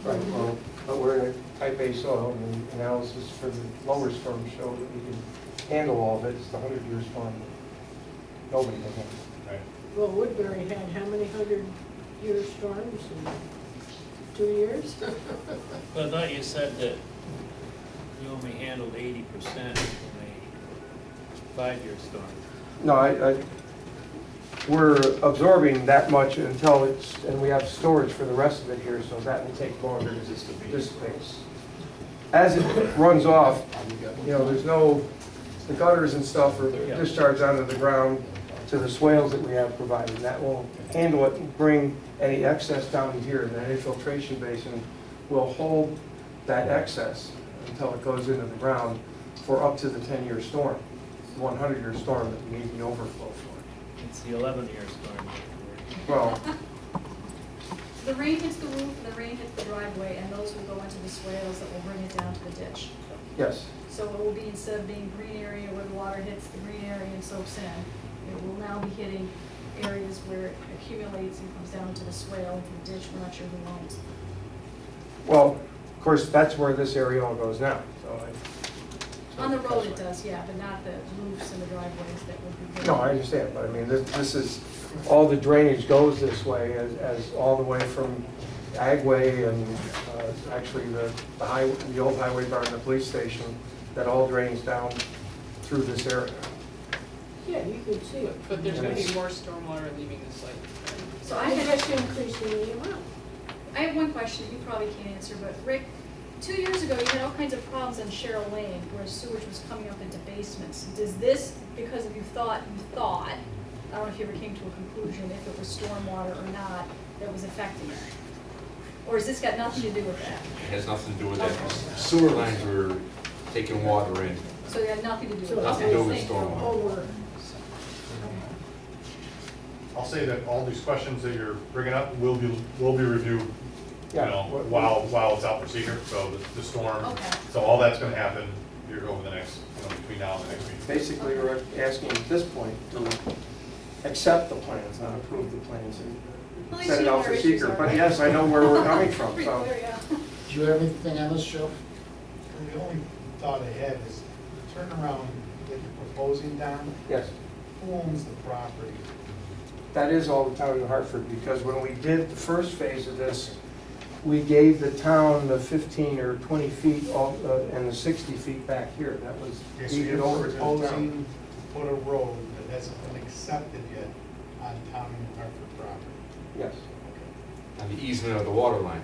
right, well, but we're in a type A soil, and the analysis for the lower storm showed that we can handle all of it. It's the 100-year storm. Nobody can handle it. Right. Well, Woodbury had how many 100-year storms in 2 years? But I thought you said that you only handled 80% of a 5-year storm. No, we're absorbing that much until and we have storage for the rest of it here, so that will take longer to dissipate. As it runs off, there's the gutters and stuff are discharged onto the ground to the swales that we have provided. That will handle it and bring any excess down here. And that infiltration basin will hold that excess until it goes into the ground for up to the 10-year storm, the 100-year storm that we need the overflow for. It's the 11-year storm. Well, The rain hits the roof, and the rain hits the driveway, and those will go into the swales that will bring it down to the ditch. yes. So it will be, instead of being green area where the water hits the green area and soaks in, it will now be hitting areas where it accumulates and comes down to the swale, into the ditch, we're not sure who owns. Well, of course, that's where this area all goes now, so. On the road it does, yeah, but not the roofs and the driveways that would be. No, I understand, but I mean, this is, all the drainage goes this way as all the way from Agway and actually the old highway bar and the police station, that all drains down through this area. Yeah, you can see it. But there's gonna be more stormwater leaving the site. So I I think had, that's increasing the amount. I have one question you probably can't answer, but Rick, 2 years ago, you had all kinds of problems on Cheryl Lane where sewage was coming up into basements. Does this, because of you thought, I don't know if you ever came to a conclusion if it was stormwater or not that was affecting it? Or has this got nothing to do with that? It has nothing to do with that. Sewer lines were taking water in. So it had nothing to do with So it? Nothing to do with it's stormwater. over. I'll say that all these questions that you're bringing up will be reviewed, you Yeah. know, while it's out for seeker, so the storm. Okay. So all that's gonna happen here over the next, you know, between now and the next meeting. Basically, we're asking at this point to accept the plans, not approve the plans, Well, and you set it see out where for issues seeker. are, But right? yes, I know where we're coming from, Pretty so. clear, yeah. Do you have anything on this, Joe? The only thought I had is the turnaround that you're proposing down, Yes, who owns the property? that is all the town of Hartford, because when we did the first phase of this, we gave the town the 15 or 20 feet and the 60 feet back here. That was Okay, so deeded you're over to the town. proposing to put a road that hasn't been accepted yet on town and Hartford property? Yes. On the easement of the water line.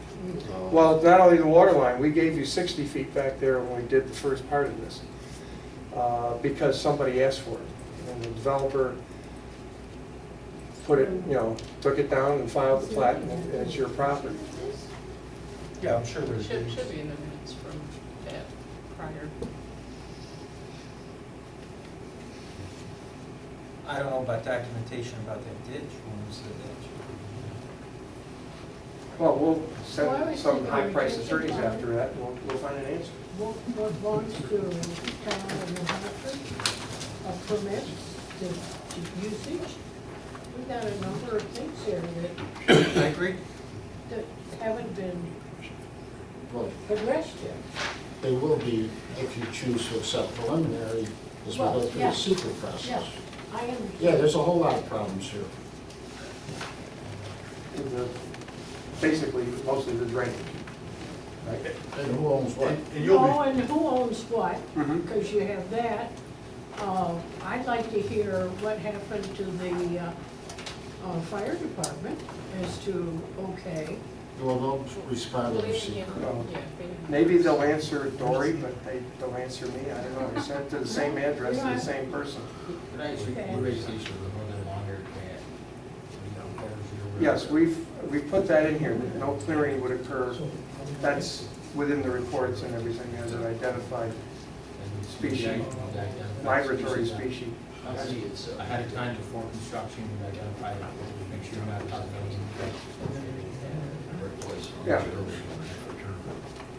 Well, not only the water line, we gave you 60 feet back there when we did the first part of this, because somebody asked for it. And the developer put it, you know, took it down and filed the plat, and it's your property. Yeah, I'm sure Should, there's. should be in the minutes from that prior. I don't know about documentation about that ditch, when was the ditch? Well, we'll Well, I send was some thinking high-priced retention attorneys pond. after that, and we'll find an answer. What belongs to town of New Hartford, permits to usage. We've got a number of things here that, I agree. that haven't been Well, addressed yet. they will be if you choose to accept preliminary as we go Well, through yeah. the secret process. Yeah, I understand. Yeah, there's a whole lot of problems here. Basically, mostly the drainage. Right? And who owns what? And you'll be. No, and who owns what, Mhm. because you have that. I'd like to hear what happened to the fire department as to, okay, Well, they'll respond to the secret. Yeah, Maybe they'll answer Dory, but they'll answer me, I don't know. I sent it to the same address to the same person. Could I ask you, Okay. your regulations are a little bit longer than Yes, we've put that in here, that no clearing would occur. That's within the reports and everything as an identified species, migratory species. ahead of time before construction, you identify, make sure you're not causing any. Yeah.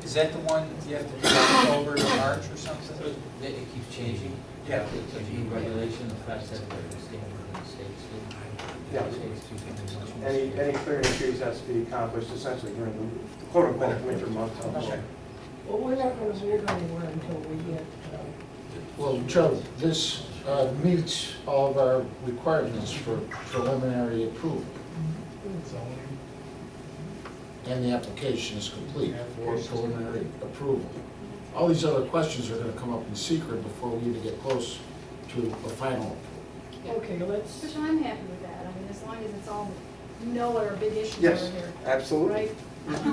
Is that the one you have to do over in March or something? It keeps changing. Yeah. The new regulation affects everybody, the state and the states. Yeah. Any clearing trees has to be accomplished essentially during the quote-unquote winter months. Okay. well, we're not gonna move anywhere until we get, Well, Joe, this meets all of our requirements for preliminary approval. And the application is complete for preliminary approval. All these other questions are gonna come up in secret before we even get close to a final approval. okay, let's, Which I'm happy with that, I mean, as long as it's all, you know what our big issues are Yes, here, absolutely. right?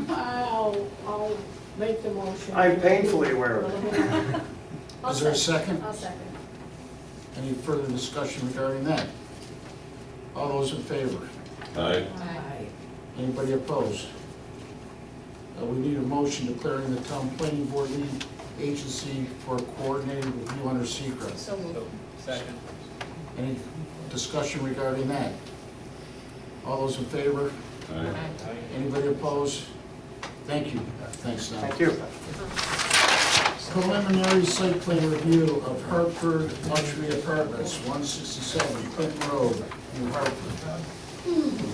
I'll make the motion. I'm painfully aware of it. I'll Is there a second? I'll second. Any further discussion regarding that? All those in favor? Aye. Aye. Anybody opposed? We need a motion declaring the town planning board lead agency for coordinated review under secret. So moved. Second. Any discussion regarding that? All those in favor? Aye. Anybody opposed? Thank you. Thanks, Don. Thank you. Preliminary site plan review of Hartford Luxury Apartments, 167 Clinton Road, New Hartford.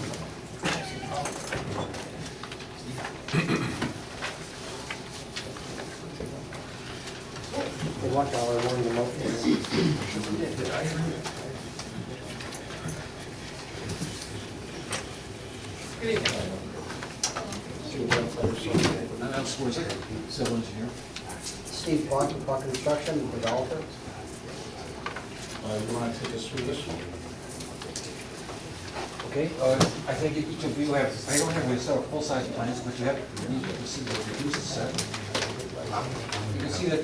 Good luck, I'll warn them up for you. Good evening. Civil engineer. Steve Buck Construction, developer. You want to take us through this one? Okay, I think each of you have, I don't have a set of full-size plans, but you have, you need to see the reduced set. You can see that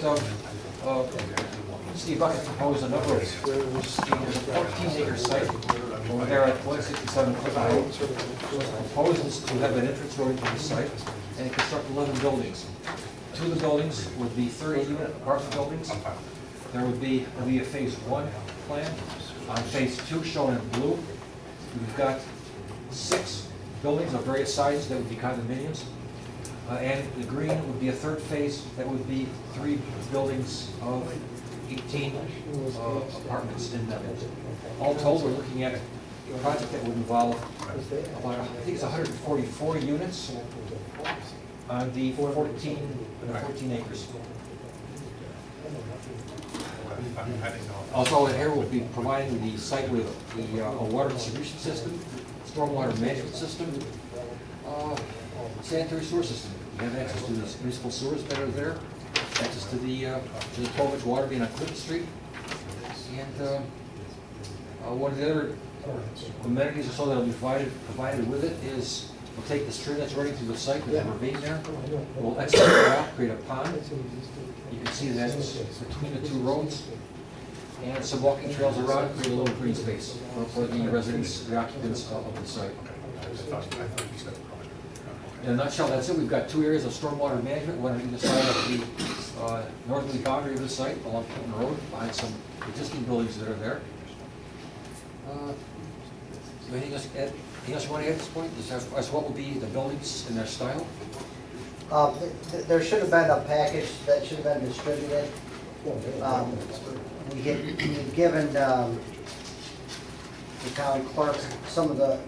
Steve Bucket proposed a number of, there's a 14-acre site over there at 167 Clifton Road. Proposes to have an entrance road into the site and construct 11 buildings. 2 of the buildings would be 30-unit apartment buildings. There would be a phase 1 plan. On phase 2, shown in blue, we've got 6 buildings of various sizes that would be condominiums. And the green would be a 3rd phase, that would be 3 buildings of 18 apartments in that. All told, we're looking at a project that would involve about, I think it's 144 units on the 14 acres. Also, in here we'll be providing the site with a water distribution system, stormwater management system, sanitary sewer system. You have access to the municipal sewers that are there, access to the 12-inch water being on Clinton Street. And one of the other amenities or so that will be provided with it is we'll take the stream that's running through the site, there's a ravine there, we'll excavate it out, create a pond. You can see that it's between the 2 roads, and some walking trails around, create a little green space for the residents, the occupants of the site. In a nutshell, that's it. We've got 2 areas of stormwater management, one on either side of the northerly boundary of the site along Chapman Road, behind some existing buildings that are there. Anything else you want to add at this point, as what will be the buildings and their style? There should have been a package that should have been distributed. We've given the town clerk some of the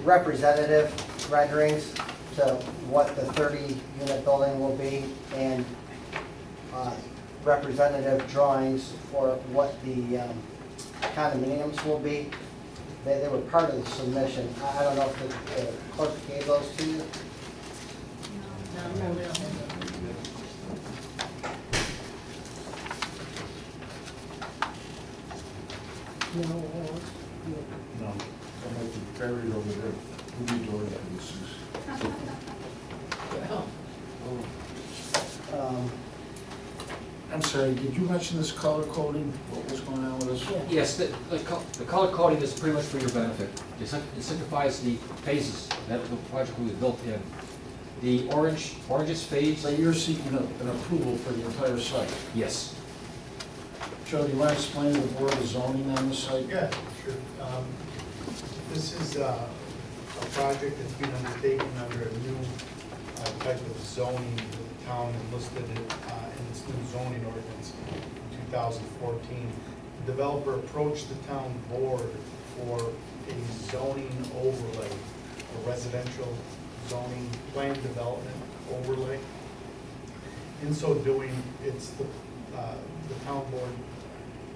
representative renderings to what the 30-unit building will be, and representative drawings for what the condominiums will be. They were part of the submission. I don't know if the clerk gave those to you. No, we don't. No, I might be buried over there. Who be doing Well, I'm sorry, did you mention this color coding? What was going on with this? Yes, the color coding is pretty much for your benefit. It signifies the phases that the project will be built in. The orangest phase. So you're seeking an approval for the entire site? Yes. Joe, do you want to explain to the board the zoning on the site? Yeah, sure. This is a project that's being undertaken under a new type of zoning. The town enlisted it in its new zoning ordinance in 2014. The developer approached the town board for a zoning overlay, a residential zoning plan development overlay. In so doing, it's the town board,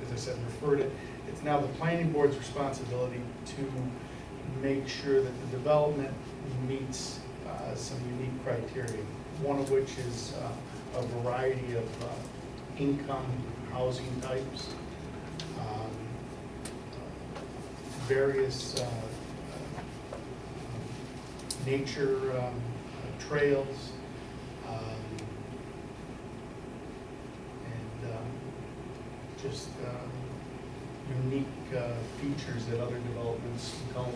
as I said, referred it. It's now the planning board's responsibility to make sure that the development meets some unique criteria, one of which is a variety of income housing types, various nature trails, and just unique features that other developments don't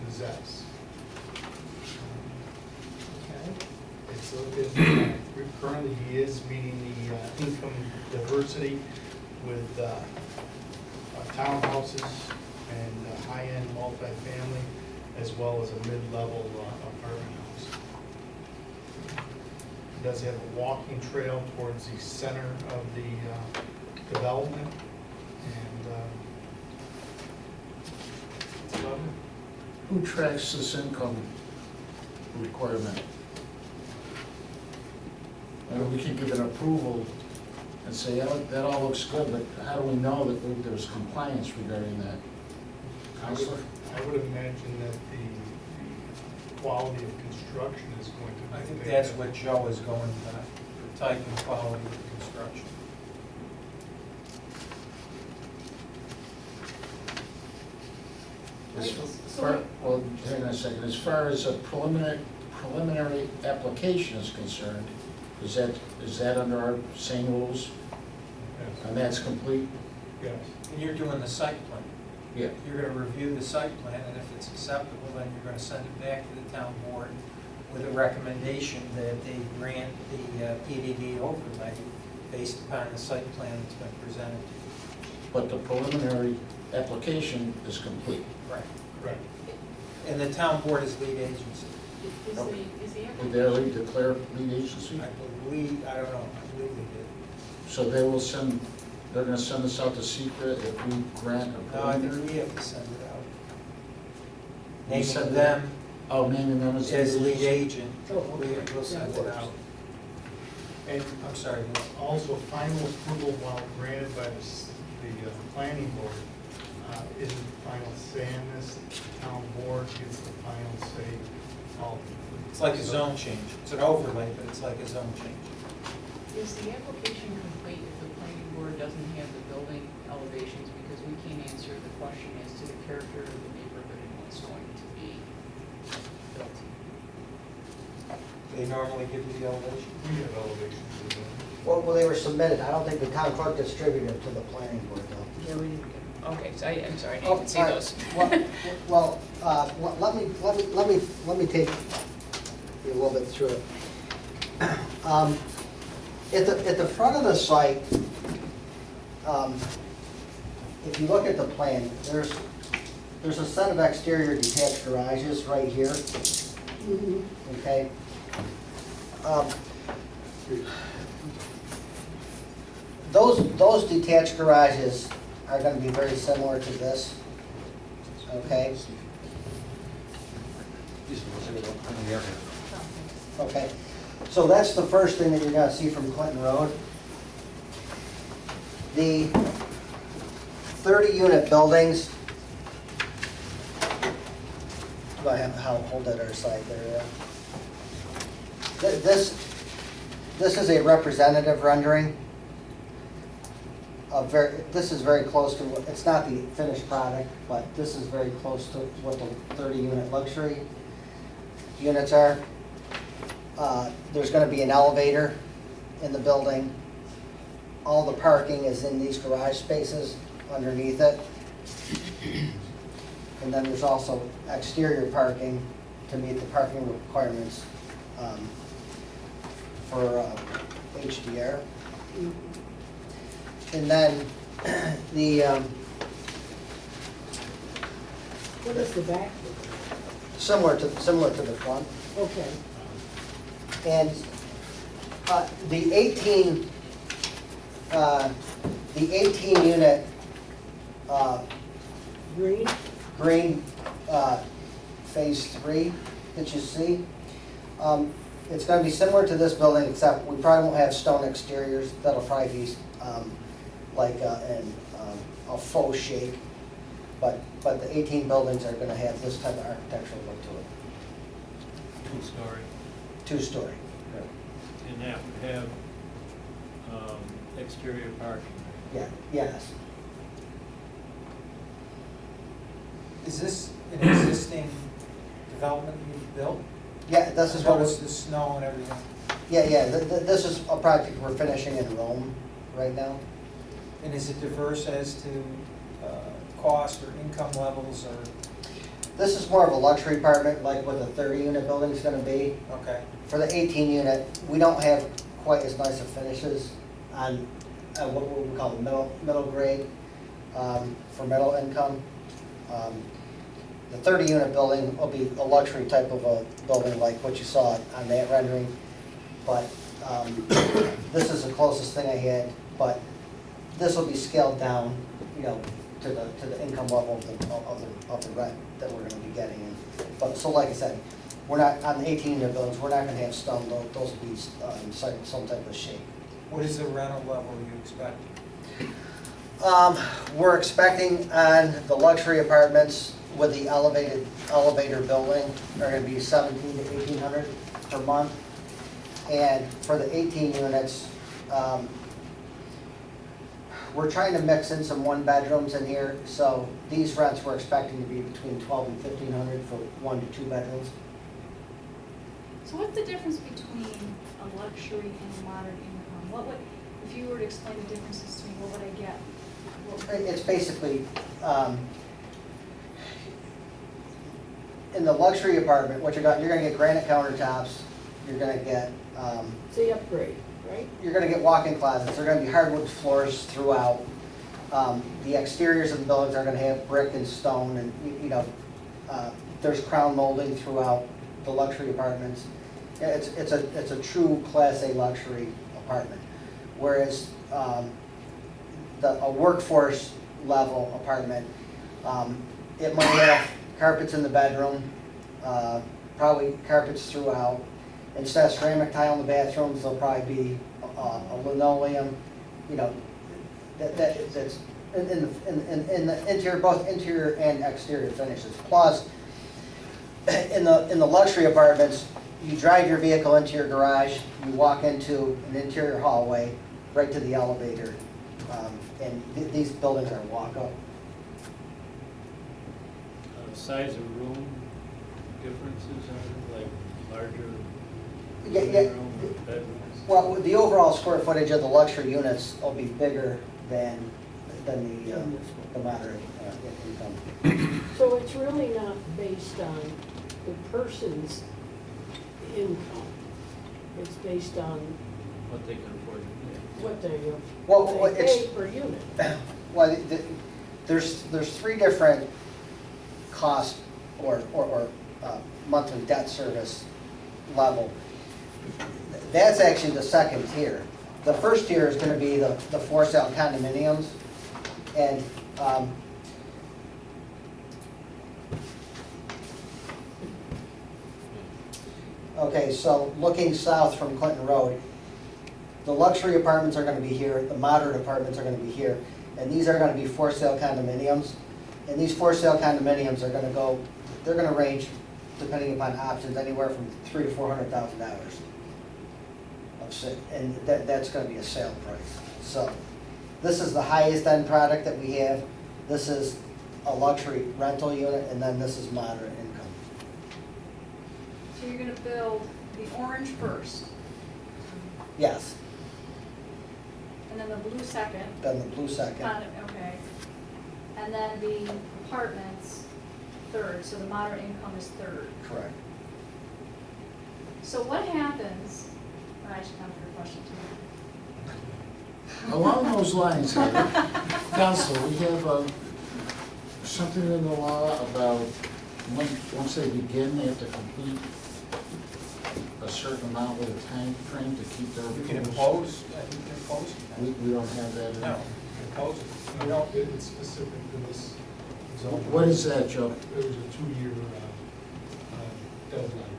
possess. Currently, he is meeting the income diversity with townhouses and high-end multifamily, as well as a mid-level apartment house. He does have a walking trail towards the center of the development, and that's about it. Who tracks this income requirement? And we can give an approval and say, yeah, that all looks good, but how do we know that there's compliance regarding that? Counselor? I would imagine that the quality of construction is going to be. I think that's what Joe is going for, the type and quality of construction. Well, hang on a second. As far as a preliminary application is concerned, is that under our same rules? And that's complete? Yes. And you're doing the site plan. Yeah. You're gonna review the site plan, and if it's acceptable, then you're gonna send it back to the town board with a recommendation that they grant the PDD overlay based upon the site plan that's been presented to you. But the preliminary application is complete. Right. Correct. And the town board is lead agency. Is the Would application? they already declare lead agency? I believe, I don't know, I believe they did. So they will send, they're gonna send us out the secret if we grant a No, I think preliminary? we have to send it out. You send Naming them Oh, naming them as as lead agency? agent, Oh, okay. we'll send it out. And I'm sorry, Lou. also, final approval while granted by the planning board, isn't final say in this. The town board gets the final say. It's like a zone change. It's an overlay, but it's like a zone change. Is the application complete if the planning board doesn't have the building elevations, because we can't answer the question as to the character of the neighborhood and what's going to be built? They normally give you the elevation. We have elevations in there. Well, they were submitted, I don't think the town clerk distributed them to the planning board though. Yeah, we didn't get them. Okay, so I'm sorry, I Oh, didn't see all right. those. Let me take you a little bit through it. At the front of the site, if you look at the plan, there's a set of exterior detached garages right here, okay? Those detached garages are gonna be very similar to this, okay? Okay, so that's the first thing that you're gonna see from Clinton Road. The 30-unit buildings, go ahead, hold that other side there. This is a representative rendering. This is very close to, it's not the finished product, but this is very close to what the 30-unit luxury units are. There's gonna be an elevator in the building. All the parking is in these garage spaces underneath it. And then there's also exterior parking to meet the parking requirements for HDR. And then the, What is the back? similar to the front. Okay. And the 18 unit green phase 3 that you see, it's going to be similar to this building, except we probably won't have stone exteriors. That'll probably be like a faux shake, but the 18 buildings are going to have this type of architectural look to it. Two-story, Two-story. and that would have exterior parking. Yeah. Yes. Is this an existing development you've built? Yeah. This is what Notice the snow and everything. Yeah. This is a project we're finishing in Rome right now. And is it diverse as to cost or income levels or? This is more of a luxury apartment, like what the 30-unit building is going to be. Okay. For the 18-unit, we don't have quite as nice of finishes on what we call the middle grade for middle income. The 30-unit building will be a luxury type of a building like what you saw on that rendering. But this is the closest thing I had. But this will be scaled down, you know, to the income level of the rent that we're going to be getting. But so, like I said, we're not on the 18-unit buildings. We're not going to have stone. Those will be some type of shape. What is the rental level you expect? We're expecting on the luxury apartments with the elevator building are going to be $1,700 to $1,800 per month, and for the 18 units, we're trying to mix in some one-bedrooms in here. So these rents we're expecting to be between $1,200 and $1,500 for 1 to 2 bedrooms. So what's the difference between a luxury and a moderate income? What would, if you were to explain the differences to me, what would I get? What would- It's basically, in the luxury apartment, what you're gonna get granite countertops, you're gonna get, It's the upgrade, right? you're gonna get walk-in closets, they're gonna be hardwood floors throughout. The exteriors of the buildings are gonna have brick and stone and, there's crown molding throughout the luxury apartments. Yeah, it's a true Class A luxury apartment. Whereas, a workforce level apartment, it might have carpets in the bedroom, probably carpets throughout. Instead of ceramic tile in the bathrooms, there'll probably be a linoleum, that's in the interior, both interior and exterior finishes. Plus, in the luxury apartments, you drive your vehicle into your garage, you walk into an interior hallway, right to the elevator, and these buildings are walk-up. Size of room differences are like larger Yeah, living room or bedrooms? Well, the overall square footage of the luxury units will be bigger than the moderate income. So it's really not based on the person's income. It's based on What they can afford to pay. what they, Well, what they it's- pay per unit. Well, there's three different cost or monthly debt service level. That's actually the second tier. The first tier is gonna be the for sale condominiums. And, okay, so looking south from Clinton Road, the luxury apartments are gonna be here, the moderate apartments are gonna be here, and these are gonna be for sale condominiums. And these for sale condominiums are gonna go, they're gonna range, depending upon options, anywhere from $300,000 to $400,000. And that's gonna be a sale price. So, this is the highest end product that we have. This is a luxury rental unit, and then this is moderate income. So you're gonna build the orange first, Yes, and then the blue second. then the blue second. Okay. And then the apartments third, so the moderate income is third. Correct. So what happens, I should come to your question too. Along those lines, Council, we have something in the law about once they begin, they have to complete a certain amount with a time frame to keep their. You can impose, you can impose. We don't have that in. No, you can impose it. You know, it's specific to this zone. What is that, Joe? It was a 2-year deadline.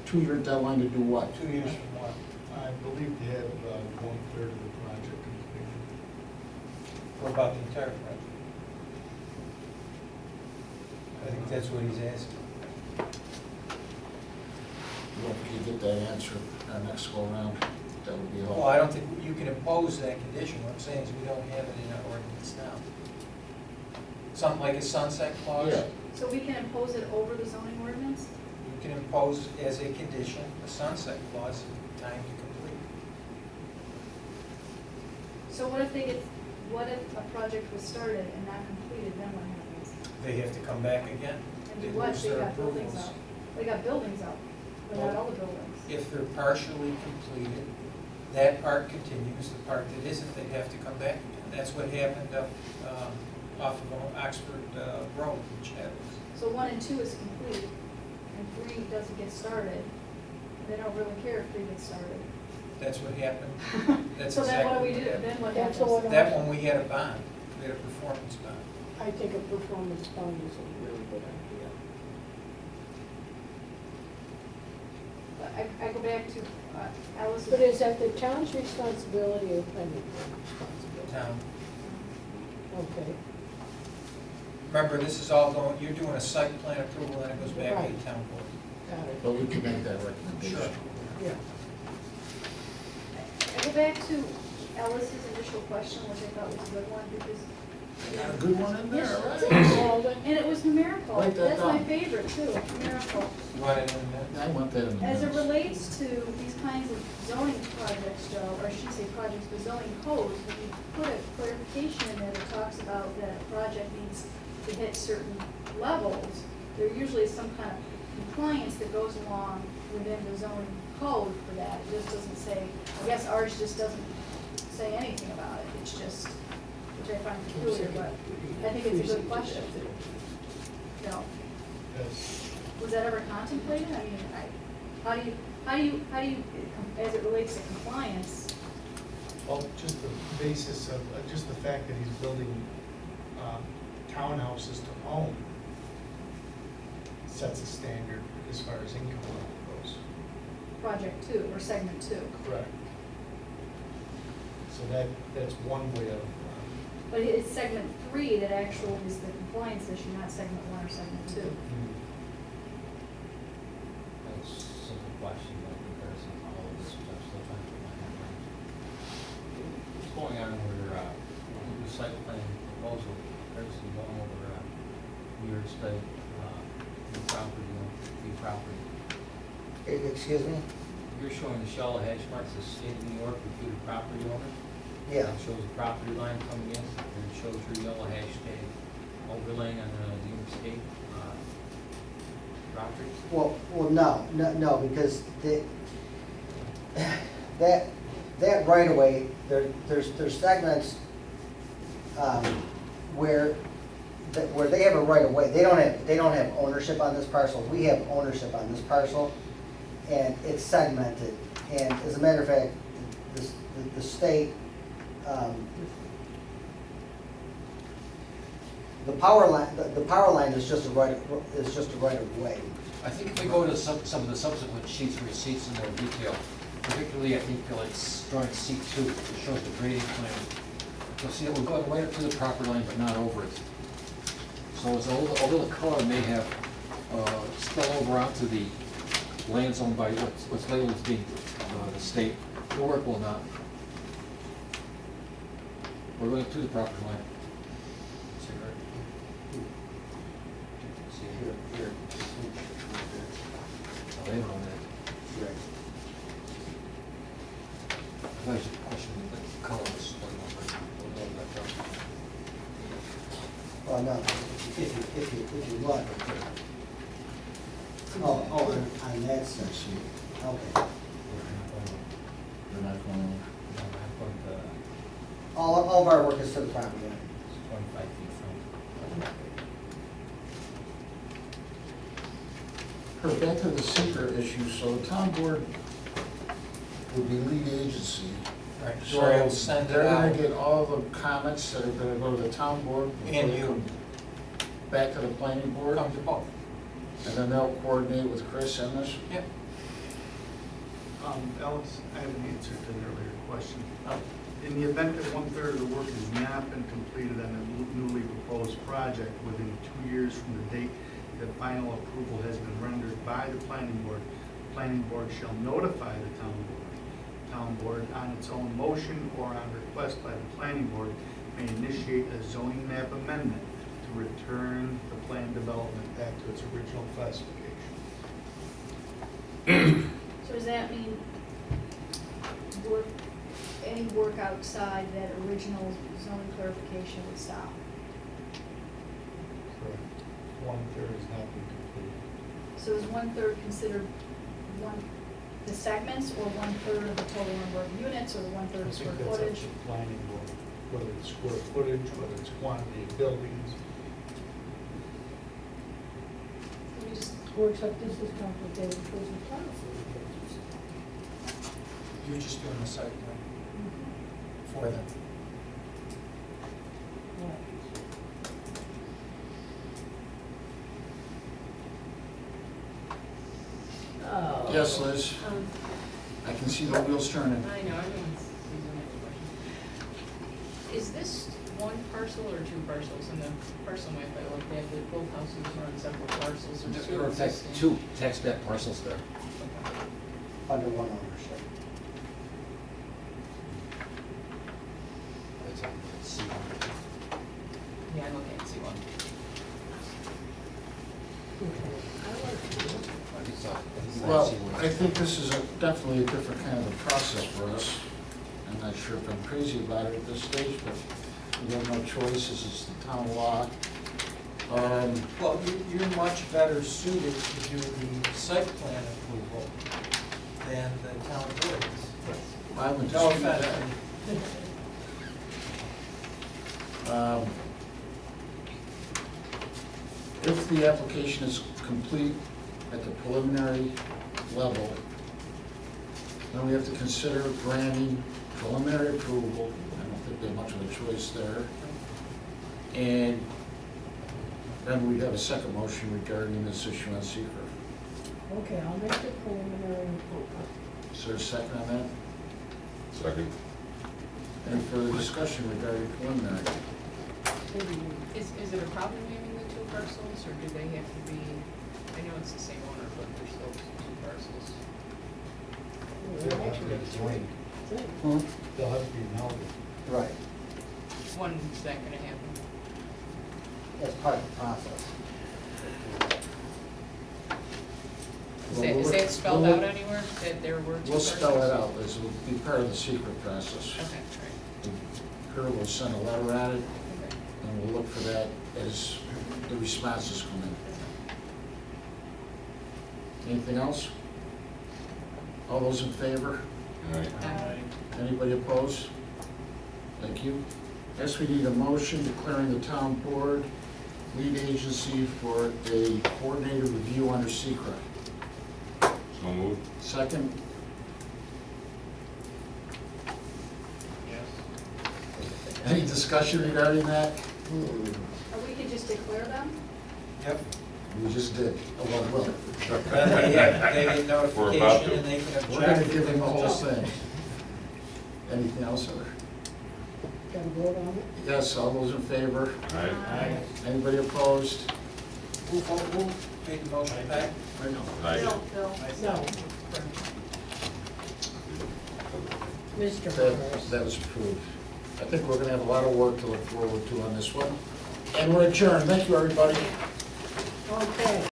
2-year deadline to do what? 2 years from what? I believe they have 1/3 of the project completed. What about the entire project? I think that's what he's asking. Well, if you get that answer our next go around, that would be all. Well, I don't think you can impose that condition. What I'm saying is we don't have it in our ordinance now. Something like a sunset clause? Yeah. So we can impose it over the zoning ordinance? You can impose as a condition a sunset clause, time to complete. So what if a project was started and not completed, then what happens? They have to come back again. And They do what? lose They their got buildings approvals. up. They got buildings up, but not all the buildings. If they're partially completed, that part continues. The part that isn't, they have to come back again. That's what happened up off of Oxford Road in Chadwicks. So 1 and 2 is complete, and 3 doesn't get started. They don't really care if 3 gets started. That's what happened. That's So then what do exactly we do? happened. Then what That's happens? what That one, we had a bond. We had a performance bond. I think a performance bond is a really good idea. I go back to Alice's. But is that the town's responsibility or planning board responsibility? Town. Okay. Remember, this is all going, you're doing a site plan approval, and it goes back to Right. the town board. Got it. But we can make that recommendation. Sure. Yeah. I go back to Alice's initial question, which I thought was a good one, because They got a good one in there, Yes, right? and it was numerical. Write that That's my down. favorite too, numerical. You want it in there? I want that in the As it minutes. relates to these kinds of zoning projects, Joe, or I should say projects, but zoning codes, when you put a clarification in there that talks about that a project needs to hit certain levels, there usually is some kind of compliance that goes along within the zoning code for that. It just doesn't say, I guess ours just doesn't say anything about it. It's just, which I find peculiar, but I think it's a good question. No. Yes. Was that ever contemplated? I mean, how do you, as it relates to compliance? Well, just the basis of, just the fact that he's building townhouses to own sets a standard as far as income level goes. Project two, or segment two? Correct. So that's one way of, But it's segment three that actually is the compliance issue, not segment one or segment two. That's a simple question, by comparison to all of this, which I'm still trying to get my head around. What's going on where, the site plan proposal, previously going over, New York State, the property. Excuse me? You're showing the shallow hash marks, the state of New York, reputed property owner. Yeah. It shows the property line coming in, and it shows your yellow hashtag overlaying on the New York State, property. Well, no, because that right of way, there's segments, where they have a right of way. They don't have ownership on this parcel. We have ownership on this parcel, and it's segmented. And as a matter of fact, the state, the power line is just a right of way. I think if we go to some of the subsequent sheets or receipts in more detail, particularly I think it's drawing C2, it shows the grading plan. You'll see that we're going right up to the property line, but not over it. So it's although the color may have spill over onto the lands owned by what's labeled as being the state, the work will not. We're going to the property line. See right? See here. Oh, they don't know that. Right. There's a question of the colors. Oh, no, if you look. On that section, okay. They're not going All of our work is to the property line. 25 feet from. Kurt, back to the seeker issue, so the town board would be lead agency. Right, So so I'll send it they're gonna out. get all the comments that are gonna go to the town board. before And they you. come Back to the planning board, Come to both. and then they'll coordinate with Chris on this. Yep. Alice, I have an answer to an earlier question. In the event that 1/3 of the work has not been completed on a newly proposed project within 2 years from the date that final approval has been rendered by the planning board shall notify the town board. The town board, on its own motion or on request by the planning board, may initiate a zoning map amendment to return the planned development back to its original classification. So does that mean any work outside that original zoning clarification would stop? Correct. 1/3 has not been completed. So is 1/3 considered the segments, or 1/3 of the total number of units, or 1/3 I of square think that's up footage? to the planning board, whether it's square footage, whether it's quantity of buildings. Or except this is complicated because of policy. You're just doing the site plan for them. Oh. Yes, Liz, I can see the wheels turning. I know, everyone's using it. Is this one parcel or two parcels? In the parcel map I looked at, that both houses are on separate parcels or two There are existing? two tax map parcels there. Under one ownership. Let's see. Yeah, I can't see one. Okay, I like to. Well, I think this is definitely a different kind of a process for us. I'm not sure if I'm crazy about it at this stage, but we have no choice, this is the town law. Well, you're much better suited to do the site plan approval than the town board is. I would No dispute offense. that. If the application is complete at the preliminary level, then we have to consider granting preliminary approval. I don't think we have much of a choice there. And then we have a second motion regarding this issue on secret. Okay, I'll make the preliminary approval. Is there a second on that? Second. Any further discussion regarding preliminary? Is it a problem naming the two parcels, or do they have to be, I know it's the same owner, but there's still two parcels? They'll have to be joined. They'll have to be melded. Right, When's that gonna happen? that's part of the process. Is that spelled We'll- out anywhere, that there were two We'll parcels? spell it out, this will be part of the secret process. Okay, right, Kurt will send a letter at it, okay. and we'll look for that as the responses come in. Anything else? All those in favor? All right. Anybody opposed? Thank you. Next, we need a motion declaring the town board lead agency for a coordinated review under secret. So moved. Second, any discussion regarding that? Or we could just declare them? Yep. We just did. Oh, well, well. Then they get notification and they can object. We're gonna give them the whole thing. Anything else, or? Gotta vote on it? Yes, all those in favor? All right. Anybody opposed? Who made the motion back? Aye. Bill, Bill. No. Mr. That Morris. that was approved. I think we're gonna have a lot of work to look forward to on this one. And we're adjourned. Thank you, everybody. Okay.